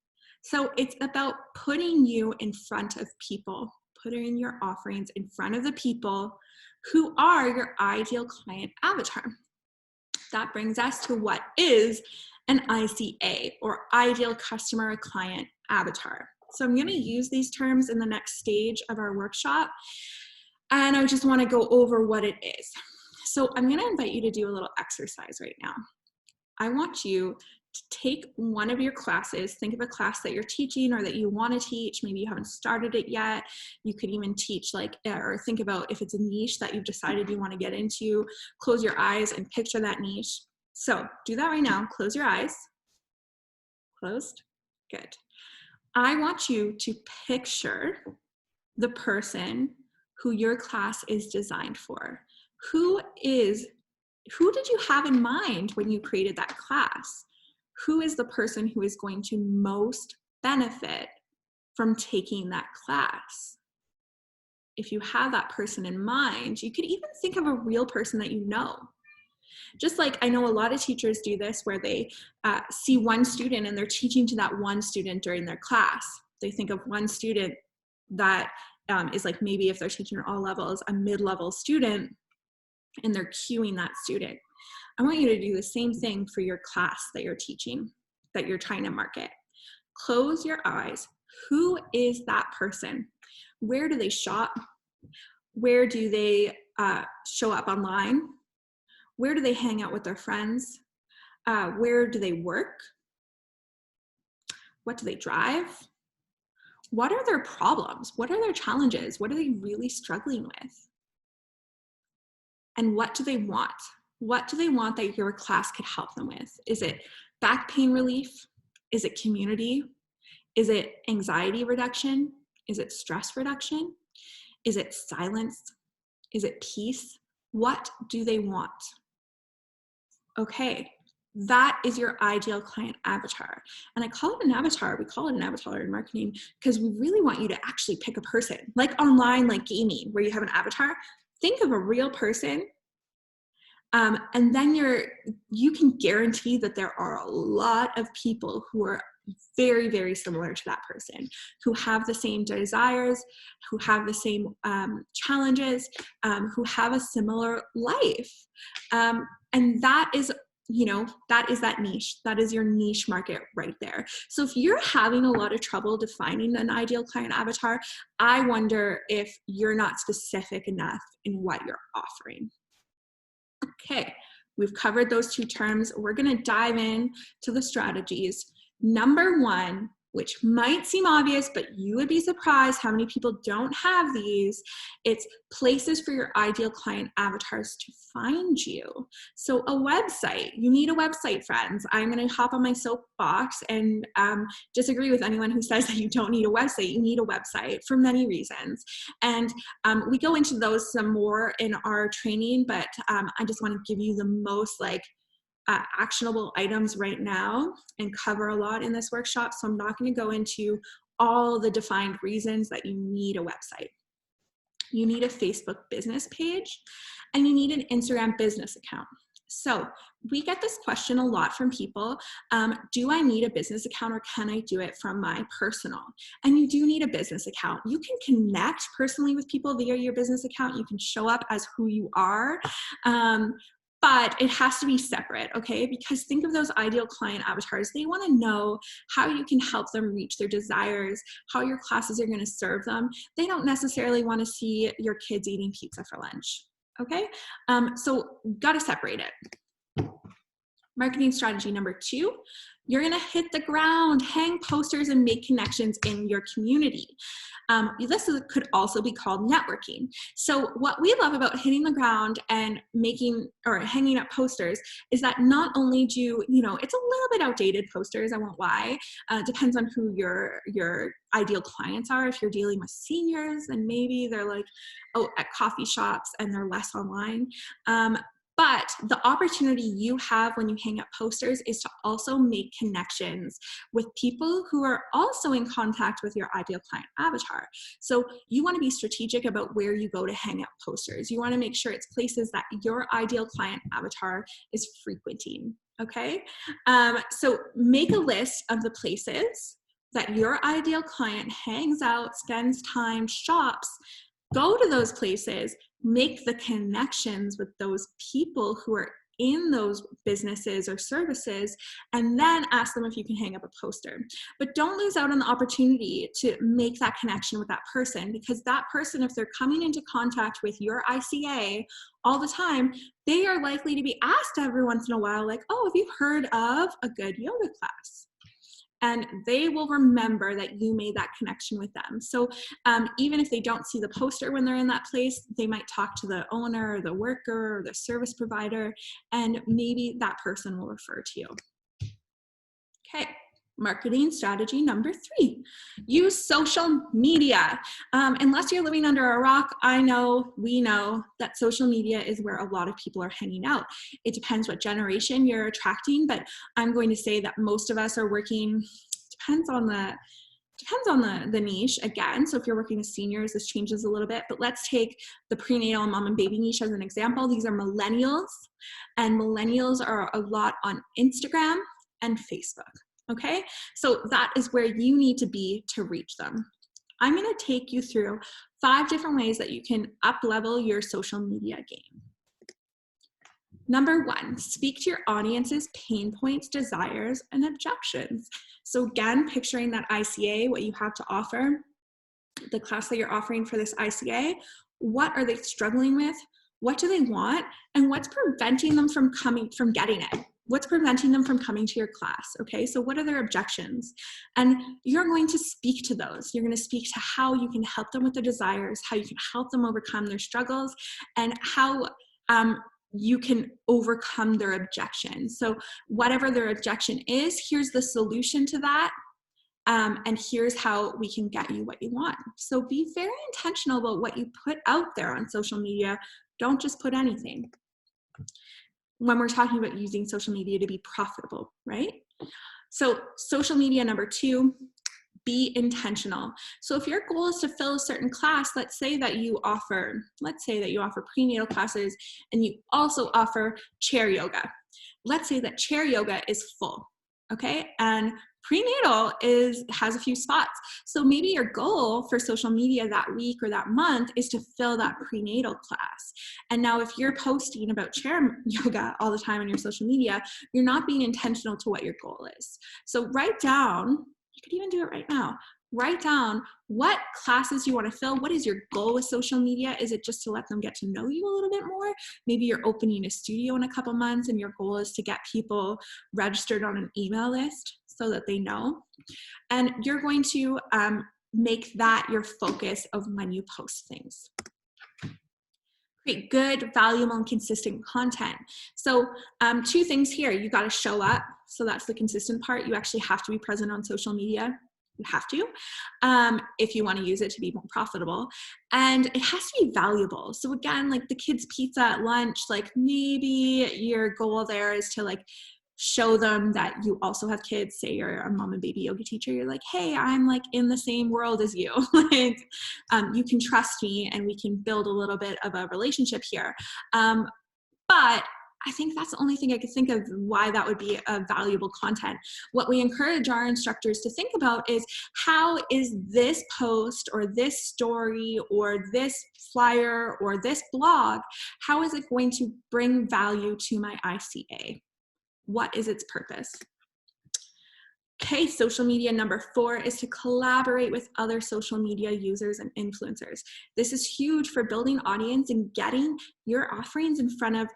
So it's about putting you in front of people, putting your offerings in front of the people who are your ideal client avatar. That brings us to what is an ICA, or ideal customer client avatar. So I'm going to use these terms in the next stage of our workshop, and I just want to go over what it is. So I'm going to invite you to do a little exercise right now. I want you to take one of your classes. Think of a class that you're teaching or that you want to teach. Maybe you haven't started it yet. You could even teach or think about if it's a niche that you've decided you want to get into. Close your eyes and picture that niche. So do that right now. Close your eyes. Closed. Good. I want you to picture the person who your class is designed for. Who did you have in mind when you created that class? Who is the person who is going to most benefit from taking that class? If you have that person in mind, you could even think of a real person that you know. Just like I know a lot of teachers do this, where they see one student and they're teaching to that one student during their class. They think of one student that is like, maybe if they're teaching at all levels, a mid-level student, and they're cueing that student. I want you to do the same thing for your class that you're teaching, that you're trying to market. Close your eyes. Who is that person? Where do they shop? Where do they show up online? Where do they hang out with their friends? Where do they work? What do they drive? What are their problems? What are their challenges? What are they really struggling with? And what do they want? What do they want that your class could help them with? Is it back pain relief? Is it community? Is it anxiety reduction? Is it stress reduction? Is it silence? Is it peace? What do they want? Okay, that is your ideal client avatar. And I call it an avatar. We call it an avatar in marketing because we really want you to actually pick a person, like online, like gaming, where you have an avatar. Think of a real person. And then you can guarantee that there are a lot of people who are very, very similar to that person, who have the same desires, who have the same challenges, who have a similar life. And that is, that niche. That is your niche market right there. So if you're having a lot of trouble defining an ideal client avatar, I wonder if you're not specific enough in what you're offering. Okay, we've covered those 2 terms. We're going to dive in to the strategies. Number 1 which might seem obvious, but you would be surprised how many people don't have these. It's places for your ideal client avatars to find you. So a website, you need a website, friends. I'm going to hop on my soapbox and disagree with anyone who says that you don't need a website. You need a website for many reasons. And we go into those some more in our training, but I just want to give you the most actionable items right now and cover a lot in this workshop. So I'm not going to go into all the defined reasons that you need a website. You need a Facebook business page and you need an Instagram business account. So we get this question a lot from people. Do I need a business account or can I do it from my personal? And you do need a business account. You can connect personally with people via your business account. You can show up as who you are. But it has to be separate, okay? Because think of those ideal client avatars. They want to know how you can help them reach their desires, how your classes are going to serve them. They don't necessarily want to see your kids eating pizza for lunch, okay? So got to separate it. Marketing strategy number 2, you're going to hit the ground, hang posters, and make connections in your community. This could also be called networking. So what we love about hitting the ground and making or hanging up posters is that not only do, it's a little bit outdated posters, I won't lie. Depends on who your ideal clients are. If you're dealing with seniors, then maybe they're like, at coffee shops and they're less online. But the opportunity you have when you hang up posters is to also make connections with people who are also in contact with your ideal client avatar. So you want to be strategic about where you go to hang up posters. You want to make sure it's places that your ideal client avatar is frequenting, okay? So make a list of the places that your ideal client hangs out, spends time, shops. Go to those places, make the connections with those people who are in those businesses or services, and then ask them if you can hang up a poster. But don't lose out on the opportunity to make that connection with that person, because that person, if they're coming into contact with your ICA all the time, they are likely to be asked every once in a while, like, oh, have you heard of a good yoga class? And they will remember that you made that connection with them. So even if they don't see the poster when they're in that place, they might talk to the owner or the worker or the service provider, and maybe that person will refer to you. Okay, marketing strategy number 3, use social media. Unless you're living under a rock, we know that social media is where a lot of people are hanging out. It depends what generation you're attracting, but I'm going to say that most of us are working, depends on the niche again. So if you're working with seniors, this changes a little bit, but let's take the prenatal mom and baby niche as an example. These are millennials, and millennials are a lot on Instagram and Facebook. Okay, so that is where you need to be to reach them. I'm going to take you through 5 different ways that you can up-level your social media game. Number 1, speak to your audience's pain points, desires, and objections. So again, picturing that ICA, what you have to offer, the class that you're offering for this ICA, what are they struggling with? What do they want? And what's preventing them from getting it? What's preventing them from coming to your class, okay? So what are their objections? And you're going to speak to those. You're going to speak to how you can help them with their desires, how you can help them overcome their struggles, and how you can overcome their objections. So whatever their objection is, here's the solution to that. And here's how we can get you what you want. So be very intentional about what you put out there on social media. Don't just put anything. When we're talking about using social media to be profitable, right? So social media number 2, be intentional. So if your goal is to fill a certain class, let's say that you offer prenatal classes and you also offer chair yoga. Let's say that chair yoga is full, okay? And prenatal has a few spots. So maybe your goal for social media that week or that month is to fill that prenatal class. And now if you're posting about chair yoga all the time on your social media, you're not being intentional to what your goal is. So write down, you could even do it right now, write down what classes you want to fill. What is your goal with social media? Is it just to let them get to know you a little bit more? Maybe you're opening a studio in a couple months and your goal is to get people registered on an email list. so that they know. And you're going to make that your focus of when you post things. Create good, valuable, and consistent content. So 2 things here. You got to show up. So that's the consistent part. You actually have to be present on social media. You have to, if you want to use it to be more profitable. And it has to be valuable. So again, like the kids' pizza at lunch, like maybe your goal there is to like show them that you also have kids. Say you're a mom and baby yoga teacher. You're like, hey, I'm like in the same world as you. Like, you can trust me and we can build a little bit of a relationship here. But I think that's the only thing I could think of why that would be a valuable content. What we encourage our instructors to think about is, how is this post or this story or this flyer or this blog, how is it going to bring value to my ICA? What is its purpose? Okay, social media number 4 is to collaborate with other social media users and influencers. This is huge for building audience and getting your offerings in front of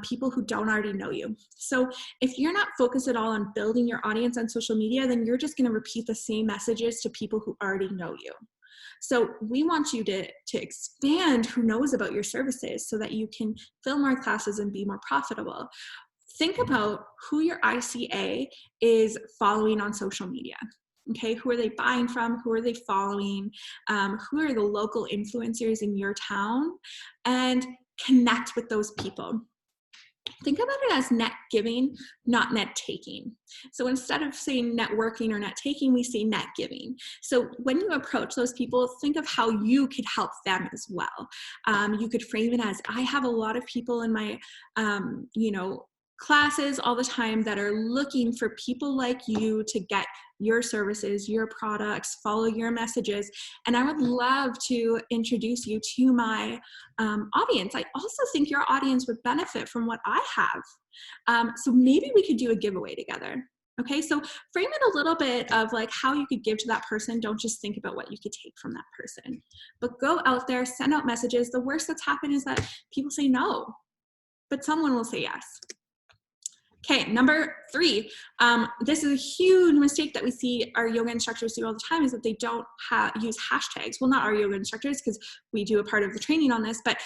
people who don't already know you. So if you're not focused at all on building your audience on social media, then you're just going to repeat the same messages to people who already know you. So we want you to expand who knows about your services so that you can fill more classes and be more profitable. Think about who your ICA is following on social media. Okay, who are they buying from? Who are they following? Who are the local influencers in your town? And connect with those people. Think about it as net giving, not net taking. So instead of saying networking or net taking, we say net giving. So when you approach those people, think of how you could help them as well. You could frame it as, I have a lot of people in my, classes all the time that are looking for people like you to get your services, your products, follow your messages. And I would love to introduce you to my audience. I also think your audience would benefit from what I have. So maybe we could do a giveaway together. Okay, so frame it a little bit of like how you could give to that person. Don't just think about what you could take from that person, but go out there, send out messages. The worst that's happened is that people say no, but someone will say yes. Okay, number 3, this is a huge mistake that we see our yoga instructors do all the time, is that they don't use hashtags. Well, not our yoga instructors, because we do a part of the training on this, but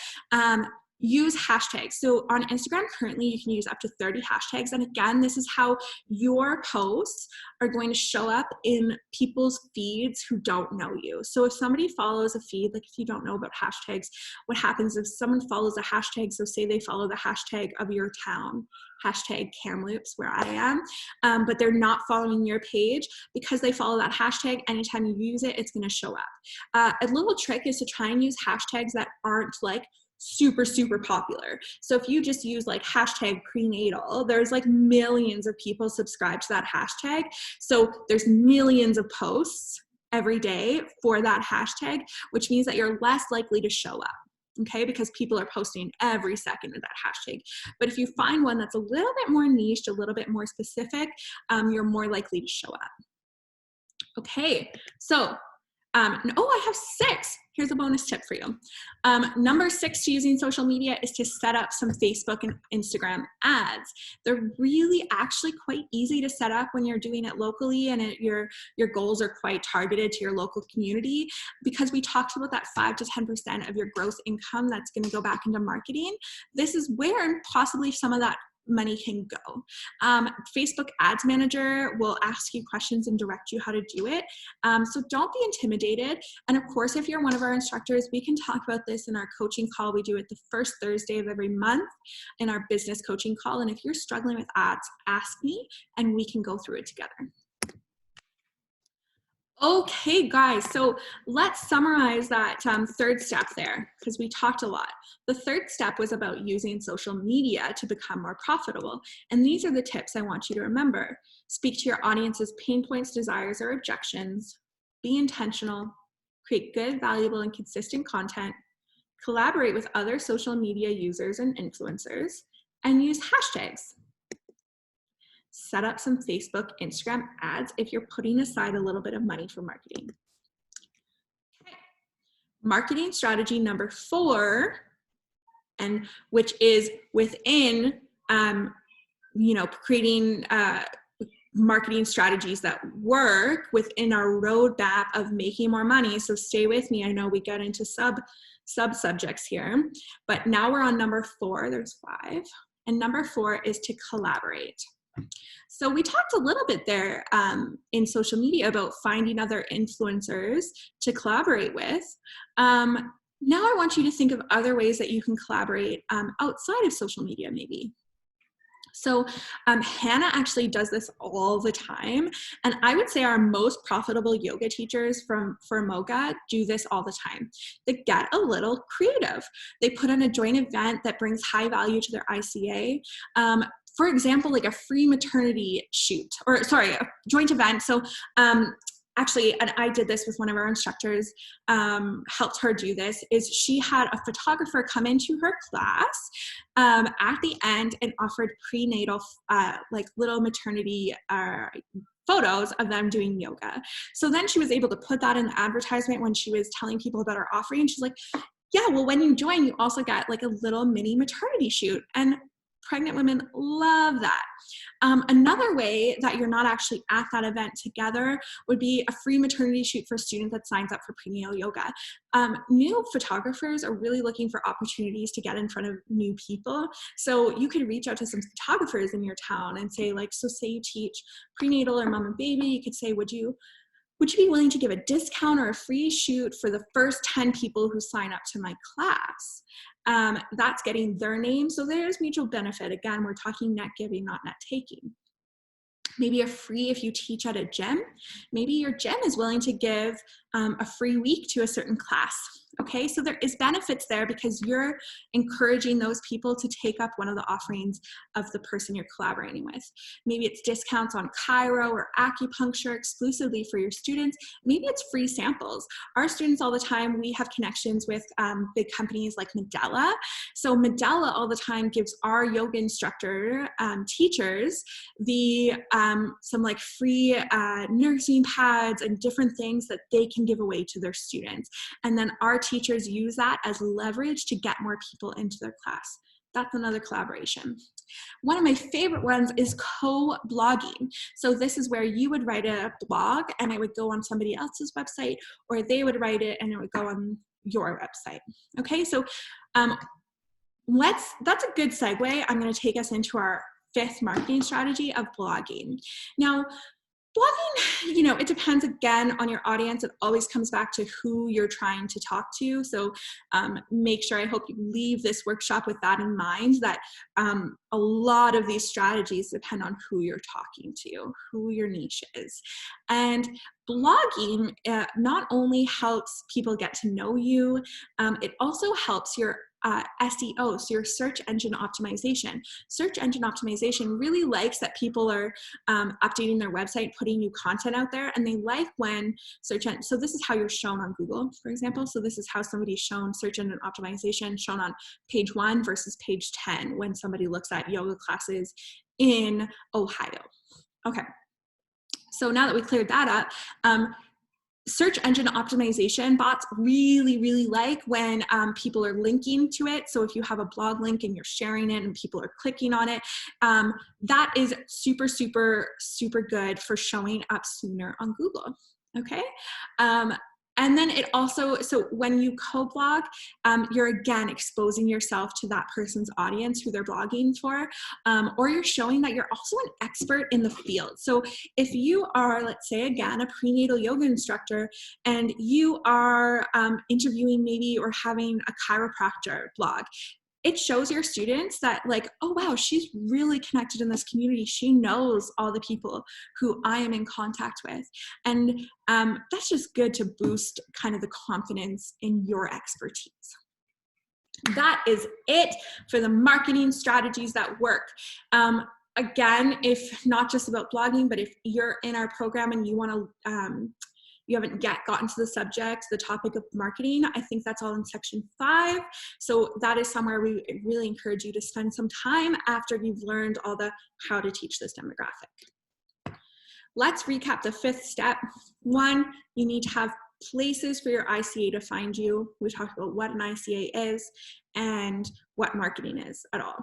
use hashtags. So on Instagram currently, you can use up to 30 hashtags. And again, this is how your posts are going to show up in people's feeds who don't know you. So if somebody follows a feed, like if you don't know about hashtags, what happens if someone follows a hashtag, so say they follow the hashtag of your town, hashtag Kamloops, where I am, but they're not following your page, because they follow that hashtag, anytime you use it, it's going to show up. A little trick is to try and use hashtags that aren't like super popular. So if you just use like hashtag prenatal, there's like millions of people subscribed to that hashtag. So there's millions of posts every day for that hashtag, which means that you're less likely to show up. Okay, because people are posting every second of that hashtag. But if you find one that's a little bit more niche, a little bit more specific, you're more likely to show up. Okay, so I have 6. Here's a bonus tip for you. Number 6 to using social media is to set up some Facebook and Instagram ads. They're really actually quite easy to set up when you're doing it locally, and your goals are quite targeted to your local community, because we talked about that 5 to 10% of your gross income that's going to go back into marketing. This is where possibly some of that money can go. Facebook Ads Manager will ask you questions and direct you how to do it. So don't be intimidated. And of course, if you're one of our instructors, we can talk about this in our coaching call. We do it the first Thursday of every month in our business coaching call. And if you're struggling with ads, ask me and we can go through it together. Okay, guys, so let's summarize that 3rd step there, because we talked a lot. The 3rd step was about using social media to become more profitable. And these are the tips I want you to remember. Speak to your audience's pain points, desires, or objections. Be intentional. Create good, valuable, and consistent content. Collaborate with other social media users and influencers. And use hashtags. Set up some Facebook, Instagram ads if you're putting aside a little bit of money for marketing. Okay. Marketing strategy number 4, and which is within, creating, marketing strategies that work within our roadmap of making more money. So stay with me. I know we get into sub-subjects here, but now we're on number 4. There's 5. And number 4 is to collaborate. So we talked a little bit there in social media about finding other influencers to collaborate with. Now I want you to think of other ways that you can collaborate outside of social media maybe. So Hannah actually does this all the time. And I would say our most profitable yoga teachers for Moga do this all the time. They get a little creative. They put on a joint event that brings high value to their ICA. For example, like a free maternity shoot, or sorry, a joint event. So actually, and I did this with one of our instructors, helped her do this, is she had a photographer come into her class at the end and offered prenatal, like little maternity photos of them doing yoga. So then she was able to put that in the advertisement when she was telling people about her offering. And she's like, yeah, well, when you join, you also get like a little mini maternity shoot. And pregnant women love that. Another way that you're not actually at that event together would be a free maternity shoot for a student that signs up for prenatal yoga. New photographers are really looking for opportunities to get in front of new people. So you could reach out to some photographers in your town and say, like, so say you teach prenatal or mom and baby, you could say, would you be willing to give a discount or a free shoot for the first 10 people who sign up to my class? That's getting their name. So there's mutual benefit. Again, we're talking net giving, not net taking. Maybe a free, if you teach at a gym, maybe your gym is willing to give a free week to a certain class. Okay, so there is benefits there because you're encouraging those people to take up one of the offerings of the person you're collaborating with. Maybe it's discounts on chiro or acupuncture exclusively for your students. Maybe it's free samples. Our students all the time, we have connections with big companies like Medela. So Medela all the time gives our yoga instructor teachers some like free nursing pads and different things that they can give away to their students. And then our teachers use that as leverage to get more people into their class. That's another collaboration. One of my favorite ones is co-blogging. So this is where you would write a blog and it would go on somebody else's website, or they would write it and it would go on your website. Okay, so that's a good segue. I'm going to take us into our 5th marketing strategy of blogging. Now, blogging, you know, it depends again on your audience. It always comes back to who you're trying to talk to. So make sure, I hope you leave this workshop with that in mind, that a lot of these strategies depend on who you're talking to, who your niche is. And blogging not only helps people get to know you, it also helps your SEO, so your search engine optimization. Search engine optimization really likes that people are updating their website, putting new content out there, and they like when so this is how you're shown on Google, for example. So this is how somebody's shown search engine optimization, shown on page 1 versus page 10 when somebody looks at yoga classes in Ohio. Okay, so now that we cleared that up, search engine optimization bots really like when people are linking to it. So if you have a blog link and you're sharing it and people are clicking on it, that is super good for showing up sooner on Google. Okay. And then it also, so when you co-blog, you're again exposing yourself to that person's audience who they're blogging for, or you're showing that you're also an expert in the field. So if you are, let's say again, a prenatal yoga instructor and you are interviewing maybe or having a chiropractor blog, it shows your students that like, oh wow, she's really connected in this community. She knows all the people who I am in contact with. And that's just good to boost kind of the confidence in your expertise. That is it for the marketing strategies that work. Again, if not just about blogging, but if you're in our program and you want to, you haven't yet gotten to the subject, the topic of marketing, I think that's all in section 5. So that is somewhere we really encourage you to spend some time after you've learned all the how to teach this demographic. Let's recap the 5th step. 1, you need to have places for your ICA to find you. We talked about what an ICA is and what marketing is at all.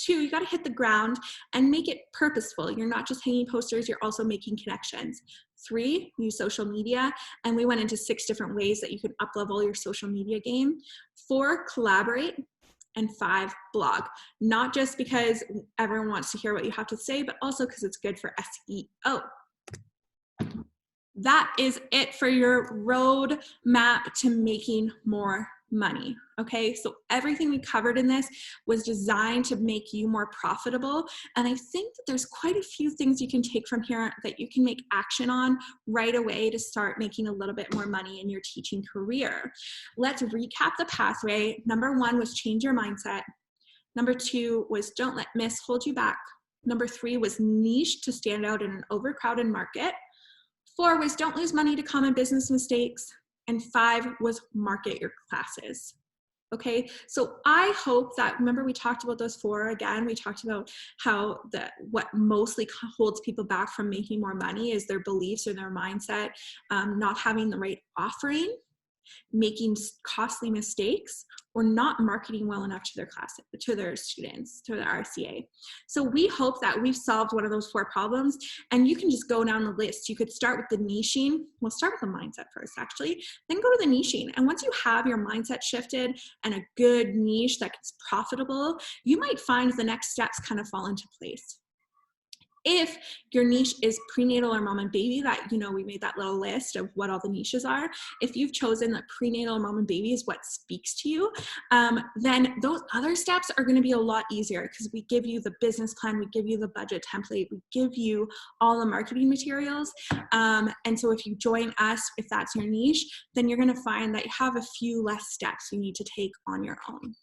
2, you got to hit the ground and make it purposeful. You're not just hanging posters, you're also making connections. 3, use social media. And we went into 6 different ways that you can up-level your social media game. 4, collaborate. And 5, blog. Not just because everyone wants to hear what you have to say, but also because it's good for SEO. That is it for your roadmap to making more money. Okay, so everything we covered in this was designed to make you more profitable. And I think that there's quite a few things you can take from here that you can make action on right away to start making a little bit more money in your teaching career. Let's recap the pathway. Number 1 was change your mindset. Number 2 was don't let miss hold you back. Number 3 was niche to stand out in an overcrowded market. 4 was don't lose money to common business mistakes. And 5 was market your classes. Okay, so I hope that, remember we talked about those 4 again, we talked about how what mostly holds people back from making more money is their beliefs or their mindset, not having the right offering, making costly mistakes, or not marketing well enough to their class, to their students, to the RCA. So we hope that we've solved one of those 4 problems, and you can just go down the list. You could start with the niching. We'll start with the mindset first, actually, then go to the niching. And once you have your mindset shifted and a good niche that's profitable, you might find the next steps kind of fall into place. If your niche is prenatal or mom and baby, that, you know, we made that little list of what all the niches are. If you've chosen that prenatal or mom and baby is what speaks to you, then those other steps are going to be a lot easier because we give you the business plan, we give you the budget template, we give you all the marketing materials. And so if you join us, if that's your niche, then you're going to find that you have a few less steps you need to take on your own.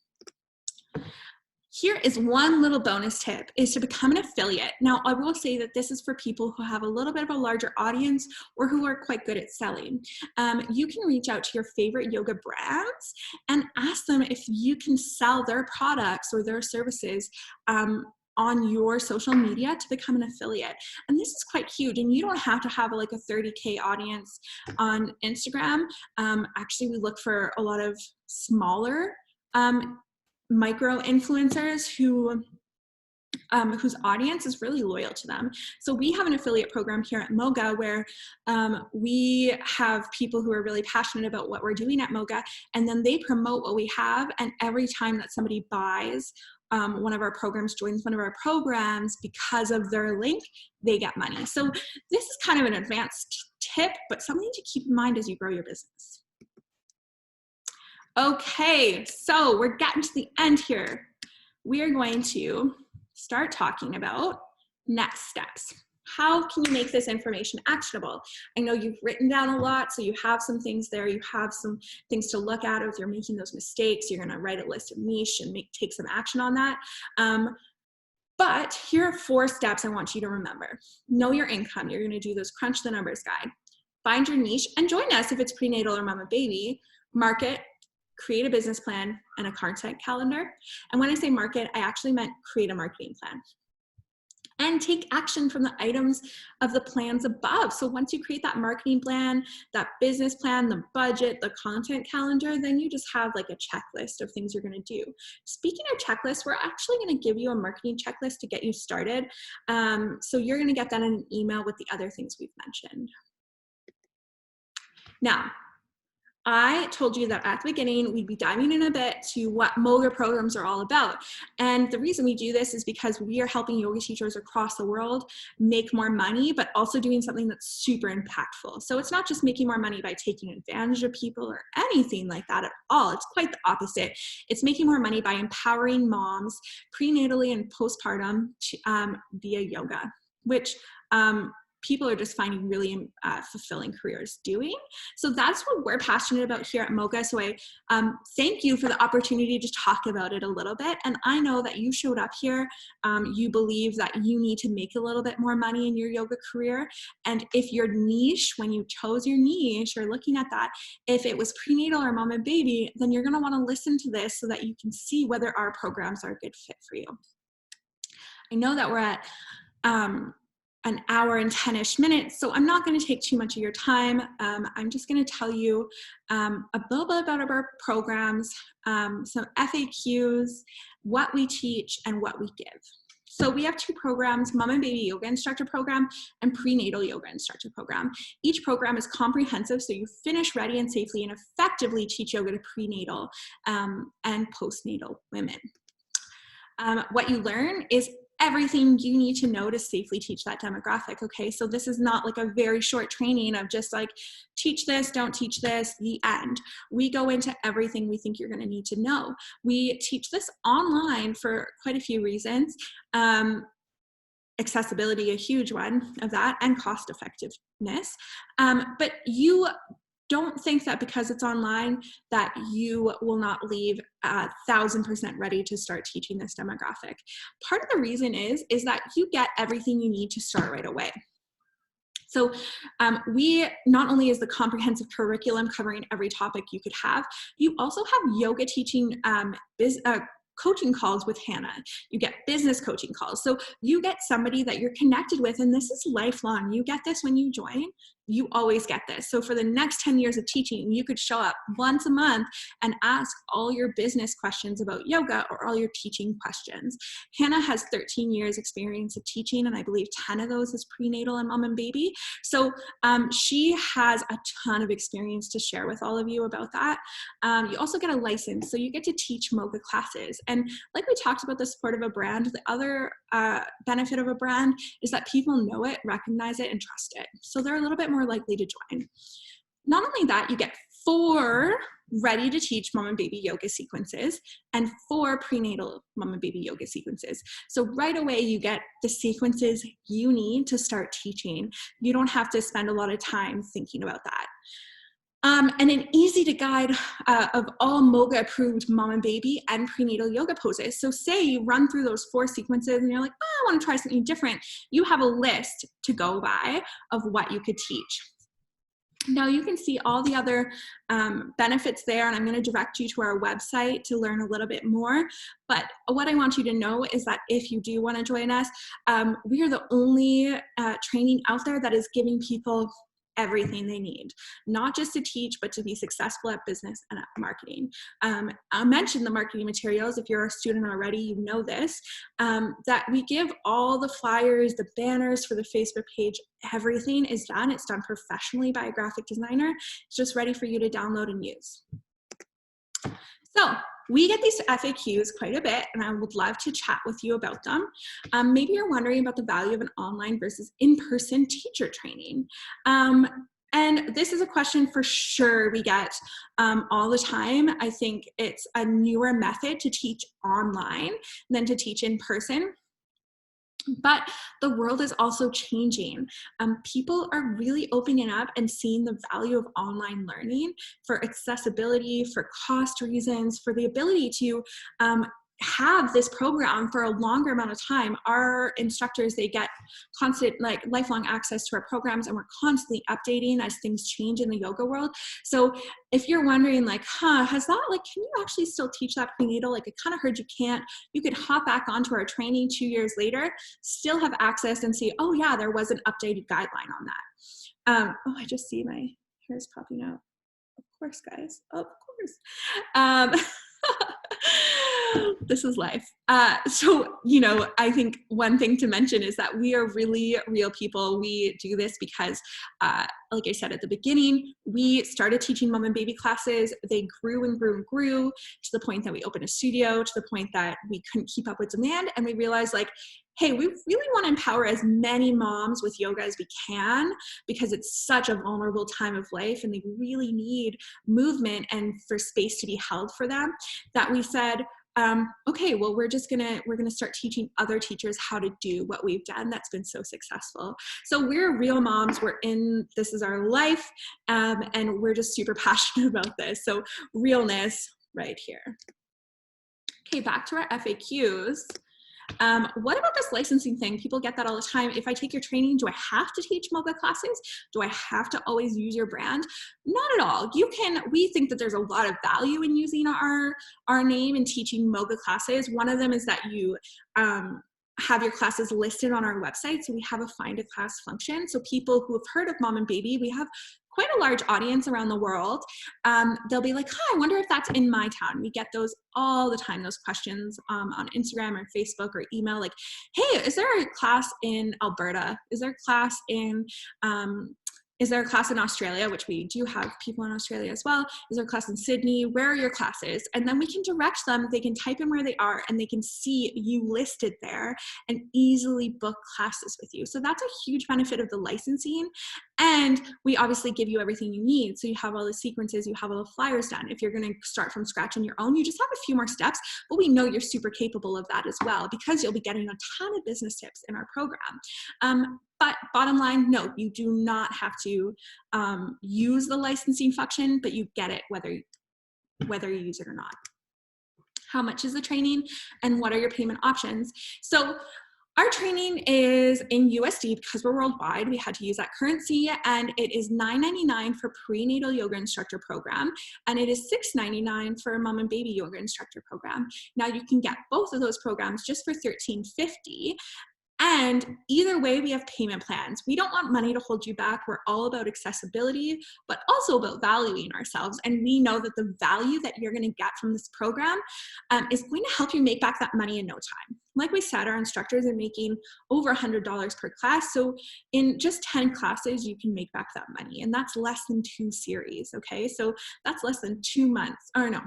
Here is one little bonus tip, is to become an affiliate. Now, I will say that this is for people who have a little bit of a larger audience or who are quite good at selling. You can reach out to your favorite yoga brands and ask them if you can sell their products or their services on your social media to become an affiliate. And this is quite huge. And you don't have to have like a 30K audience on Instagram. Actually, we look for a lot of smaller micro influencers who whose audience is really loyal to them. So we have an affiliate program here at Moga where we have people who are really passionate about what we're doing at Moga, and then they promote what we have, and every time that somebody buys one of our programs, joins one of our programs, because of their link, they get money. So this is kind of an advanced tip, but something to keep in mind as you grow your business. Okay, so we're getting to the end here. We are going to start talking about next steps. How can you make this information actionable? I know you've written down a lot, so you have some things there. You have some things to look at. If you're making those mistakes, you're gonna write a list of niche and take some action on that. But here are 4 steps I want you to remember. Know your income. You're gonna do those crunch the numbers guide. Find your niche and join us if it's prenatal or mama baby. Market, create a business plan, and a content calendar. And when I say market, I actually meant create a marketing plan. And take action from the items of the plans above. So once you create that marketing plan, that business plan, the budget, the content calendar, then you just have like a checklist of things you're gonna do. Speaking of checklists, we're actually gonna give you a marketing checklist to get you started. So you're gonna get that in an email with the other things we've mentioned. Now, I told you that at the beginning, we'd be diving in a bit to what Moga programs are all about. And the reason we do this is because we are helping yoga teachers across the world make more money, but also doing something that's super impactful. So it's not just making more money by taking advantage of people or anything like that at all. It's quite the opposite. It's making more money by empowering moms prenatally and postpartum via yoga, which people are just finding really fulfilling careers doing. So that's what we're passionate about here at Moga. So I thank you for the opportunity to talk about it a little bit. And I know that you showed up here, you believe that you need to make a little bit more money in your yoga career. And if your niche, when you chose your niche or looking at that, if it was prenatal or mom and baby, then you're gonna wanna listen to this so that you can see whether our programs are a good fit for you. I know that we're at an hour and 10-ish minutes, so I'm not going to take too much of your time. I'm just going to tell you a little bit about our programs, some FAQs, what we teach, and what we give. So we have 2 programs, Mom and Baby Yoga Instructor Program and Prenatal Yoga Instructor Program. Each program is comprehensive, so you finish ready and safely and effectively teach yoga to prenatal and postnatal women. What you learn is everything you need to know to safely teach that demographic, okay? So this is not like a very short training of just like, teach this, don't teach this, the end. We go into everything we think you're gonna need to know. We teach this online for quite a few reasons. Accessibility, a huge one of that, and cost effectiveness. But you don't think that because it's online that you will not leave 1,000% ready to start teaching this demographic. Part of the reason is that you get everything you need to start right away. So we not only is the comprehensive curriculum covering every topic you could have, you also have yoga teaching coaching calls with Hannah. You get business coaching calls. So you get somebody that you're connected with, and this is lifelong. You get this when you join. You always get this. So for the next 10 years of teaching, you could show up once a month and ask all your business questions about yoga or all your teaching questions. Hannah has 13 years experience of teaching, and I believe 10 of those is prenatal and mom and baby. So she has a ton of experience to share with all of you about that. You also get a license, so you get to teach Moga classes. And like we talked about the support of a brand, the other benefit of a brand is that people know it, recognize it, and trust it. So they're a little bit more likely to join. Not only that, you get 4 ready to teach mom and baby yoga sequences and 4 prenatal mom and baby yoga sequences. So right away you get the sequences you need to start teaching. You don't have to spend a lot of time thinking about that. And an easy to guide of all Moga approved mom and baby and prenatal yoga poses. So say you run through those 4 sequences and you're like, oh, I want to try something different. You have a list to go by of what you could teach. Now you can see all the other benefits there, and I'm going to direct you to our website to learn a little bit more. But what I want you to know is that if you do want to join us, we are the only training out there that is giving people everything they need, not just to teach, but to be successful at business and at marketing. I'll mention the marketing materials. If you're a student already, you know this, that we give all the flyers, the banners for the Facebook page, everything is done. It's done professionally by a graphic designer. It's just ready for you to download and use. So we get these FAQs quite a bit, and I would love to chat with you about them. Maybe you're wondering about the value of an online versus in-person teacher training. And this is a question for sure we get all the time. I think it's a newer method to teach online than to teach in person. But the world is also changing. People are really opening up and seeing the value of online learning for accessibility, for cost reasons, for the ability to have this program for a longer amount of time. Our instructors, they get constant, like, lifelong access to our programs, and we're constantly updating as things change in the yoga world. So if you're wondering, like, has that, like, can you actually still teach that prenatal? Like, I kind of heard you can't. You could hop back onto our training 2 years later, still have access and see, oh yeah, there was an updated guideline on that. Oh, I just see my hair's popping out. Of course, guys, of course. This is life. So, you know, I think one thing to mention is that we are really real people. We do this because, like I said at the beginning, we started teaching mom and baby classes. They grew and grew and grew to the point that we opened a studio, to the point that we couldn't keep up with demand. And we realized, like, hey, we really want to empower as many moms with yoga as we can, because it's such a vulnerable time of life and they really need movement and for space to be held for them, that we said, okay, well, we're gonna start teaching other teachers how to do what we've done that's been so successful. So we're real moms. This is our life, and we're just super passionate about this. So realness right here. Okay, back to our FAQs. What about this licensing thing? People get that all the time. If I take your training, do I have to teach Moga classes? Do I have to always use your brand? Not at all. We think that there's a lot of value in using our name and teaching Moga classes. One of them is that you have your classes listed on our website. So we have a find a class function. So people who have heard of Mom and Baby, we have quite a large audience around the world. They'll be like, I wonder if that's in my town. We get those all the time, those questions on Instagram or Facebook or email, like, hey, is there a class in Alberta? Is there a class in Australia, which we do have people in Australia as well? Is there a class in Sydney? Where are your classes? And then we can direct them. They can type in where they are and they can see you listed there and easily book classes with you. So that's a huge benefit of the licensing. And we obviously give you everything you need. So you have all the sequences, you have all the flyers done. If you're going to start from scratch on your own, you just have a few more steps, but we know you're super capable of that as well because you'll be getting a ton of business tips in our program. But bottom line, no, you do not have to use the licensing function, but you get it whether you use it or not. How much is the training and what are your payment options? So our training is in USD because we're worldwide. We had to use that currency, and it is $9.99 for prenatal yoga instructor program, and it is $6.99 for a mom and baby yoga instructor program. Now you can get both of those programs just for $13.50. And either way, we have payment plans. We don't want money to hold you back. We're all about accessibility, but also about valuing ourselves. And we know that the value that you're going to get from this program is going to help you make back that money in no time. Like we said, our instructors are making over $100 per class. So in just 10 classes, you can make back that money. And that's less than 2 series, okay? So that's less than 2 months, or no,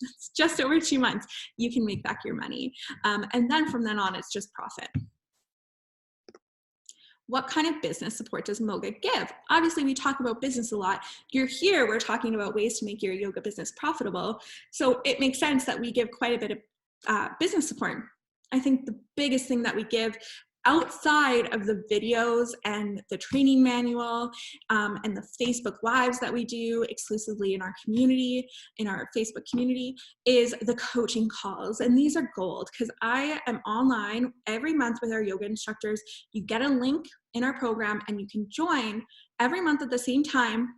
it's just over 2 months. You can make back your money. And then from then on, it's just profit. What kind of business support does Moga give? Obviously, we talk about business a lot. You're here, we're talking about ways to make your yoga business profitable. So it makes sense that we give quite a bit of business support. I think the biggest thing that we give outside of the videos and the training manual and the Facebook Lives that we do exclusively in our community, in our Facebook community, is the coaching calls. And these are gold because I am online every month with our yoga instructors. You get a link in our program and you can join every month at the same time.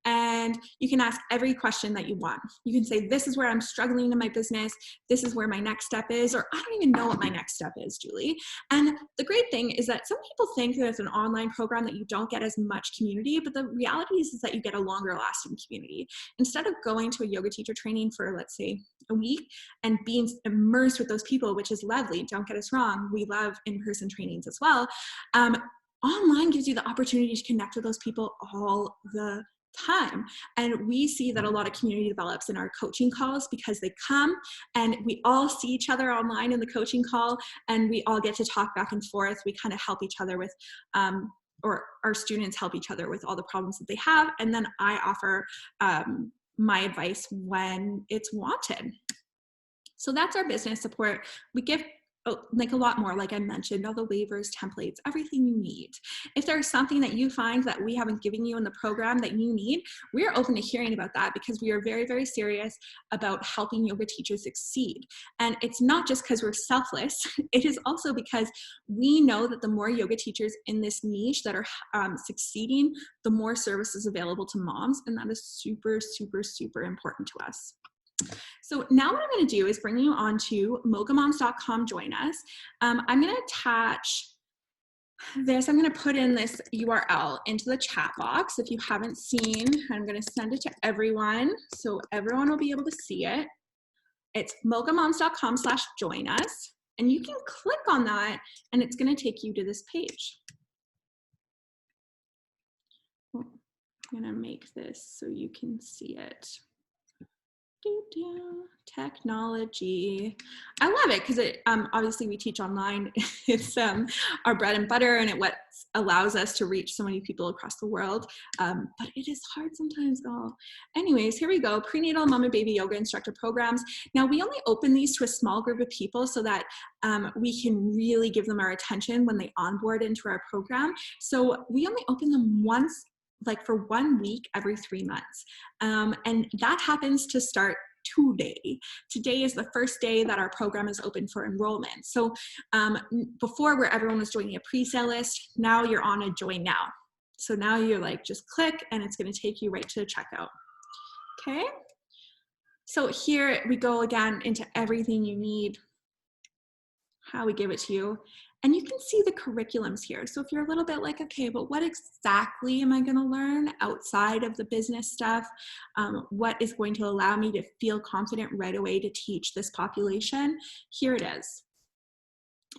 And you can ask every question that you want. You can say, this is where I'm struggling in my business. This is where my next step is, or I don't even know what my next step is, Julie. And the great thing is that some people think that it's an online program that you don't get as much community, but the reality is that you get a longer lasting community. Instead of going to a yoga teacher training for, let's say, a week and being immersed with those people, which is lovely, don't get us wrong, we love in-person trainings as well. Online gives you the opportunity to connect with those people all the time. And we see that a lot of community develops in our coaching calls because they come and we all see each other online in the coaching call and we all get to talk back and forth. We kind of help each other with, or our students help each other with all the problems that they have. And then I offer my advice when it's wanted. So that's our business support. We give like a lot more, like I mentioned, all the waivers, templates, everything you need. If there's something that you find that we haven't given you in the program that you need, we are open to hearing about that because we are very, very serious about helping yoga teachers succeed. And it's not just because we're selfless, it is also because we know that the more yoga teachers in this niche that are succeeding, the more services available to moms, and that is super, super, super important to us. So now what I'm going to do is bring you on to mogamoms.com, join us. I'm going to attach this, I'm going to put in this URL into the chat box. If you haven't seen, I'm going to send it to everyone so everyone will be able to see it. It's mogamoms.com/join us, and you can click on that and it's going to take you to this page. I'm going to make this so you can see it. Technology. I love it because it obviously we teach online. It's our bread and butter, and it what allows us to reach so many people across the world. But it is hard sometimes, y'all. Anyways, here we go. Prenatal mom and baby yoga instructor programs. Now we only open these to a small group of people so that we can really give them our attention when they onboard into our program. So we only open them once, like for 1 week every 3 months. And that happens to start today. Today is the first day that our program is open for enrollment. So before where everyone was joining a pre-sale list, now you're on a join now. So now you're like, just click and it's going to take you right to checkout. Okay. So here we go again into everything you need, how we give it to you. And you can see the curriculums here. So if you're a little bit like, okay, but what exactly am I going to learn outside of the business stuff? What is going to allow me to feel confident right away to teach this population? Here it is.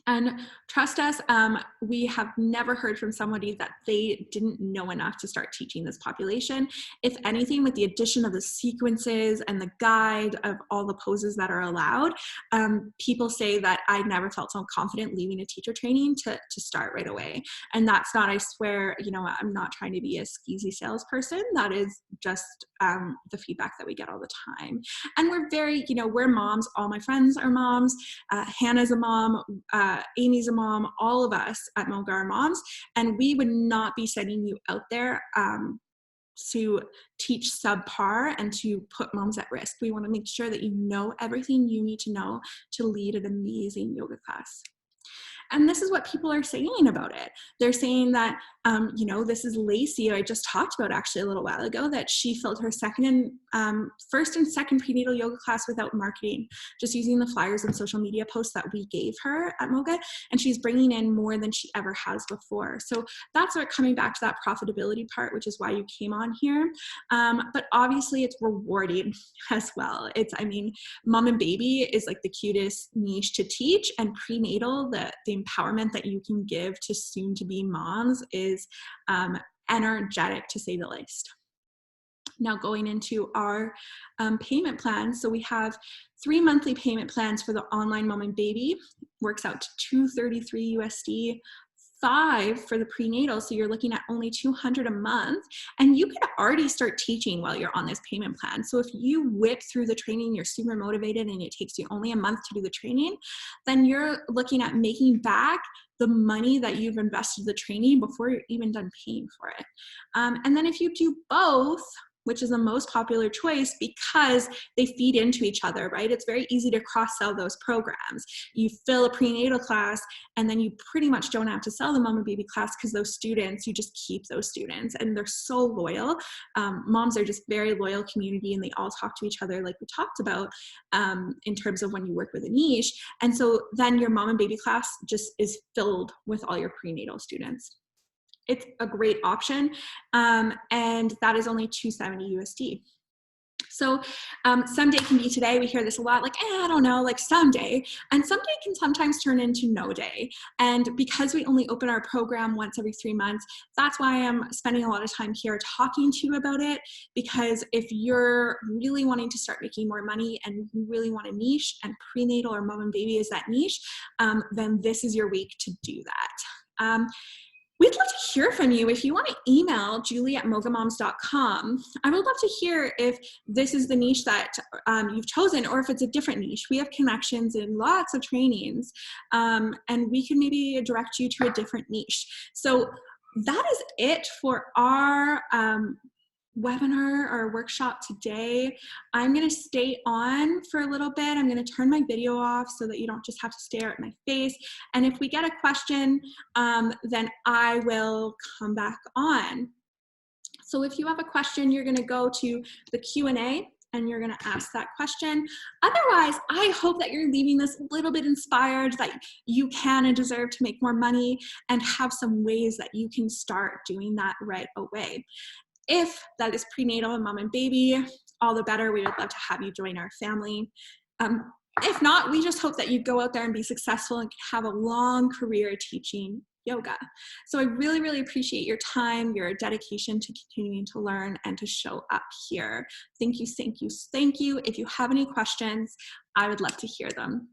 And trust us, we have never heard from somebody that they didn't know enough to start teaching this population. If anything, with the addition of the sequences and the guide of all the poses that are allowed, people say that I never felt so confident leaving a teacher training to start right away. And that's not, I swear, you know, I'm not trying to be a skeezy salesperson. That is just the feedback that we get all the time. And we're very, you know, we're moms. All my friends are moms. Hannah's a mom. Amy's a mom, all of us at Moga are moms, and we would not be sending you out there to teach subpar and to put moms at risk. We want to make sure that you know everything you need to know to lead an amazing yoga class. And this is what people are saying about it. They're saying that, you know, this is Lacey, I just talked about actually a little while ago, that she filled her first and second prenatal yoga class without marketing, just using the flyers and social media posts that we gave her at Moga. And she's bringing in more than she ever has before. So that's where coming back to that profitability part, which is why you came on here. But obviously it's rewarding as well. It's, I mean, mom and baby is like the cutest niche to teach, and prenatal, the empowerment that you can give to soon to be moms is energetic, to say the least. Now going into our payment plans. So we have 3 monthly payment plans for the online mom and baby, works out to $233 USD, 5 for the prenatal, so you're looking at only $200 a month, and you could already start teaching while you're on this payment plan. So if you whip through the training, you're super motivated, and it takes you only a month to do the training, then you're looking at making back the money that you've invested the training before you're even done paying for it. And then if you do both, which is the most popular choice because they feed into each other, right? It's very easy to cross-sell those programs. You fill a prenatal class, and then you pretty much don't have to sell the mom and baby class because those students, you just keep those students, and they're so loyal. Moms are just very loyal community, and they all talk to each other like we talked about in terms of when you work with a niche. And so then your mom and baby class just is filled with all your prenatal students. It's a great option, and that is only $270 USD. So someday can be today. We hear this a lot, like, I don't know, like someday. And someday can sometimes turn into no day. And because we only open our program once every 3 months, that's why I'm spending a lot of time here talking to you about it. Because if you're really wanting to start making more money and you really want a niche, and prenatal or mom and baby is that niche, then this is your week to do that. We'd love to hear from you. If you want to email julie@mogamoms.com, I would love to hear if this is the niche that you've chosen, or if it's a different niche. We have connections in lots of trainings, and we can maybe direct you to a different niche. So that is it for our webinar or workshop today. I'm going to stay on for a little bit. I'm going to turn my video off so that you don't just have to stare at my face. And if we get a question, then I will come back on. So if you have a question, you're going to go to the Q&A and you're going to ask that question. Otherwise, I hope that you're leaving this a little bit inspired, that you can and deserve to make more money and have some ways that you can start doing that right away. If that is prenatal and mom and baby, all the better. We would love to have you join our family. If not, we just hope that you go out there and be successful and have a long career teaching yoga. So I really, really appreciate your time, your dedication to continuing to learn and to show up here. Thank you, thank you, thank you. If you have any questions, I would love to hear them.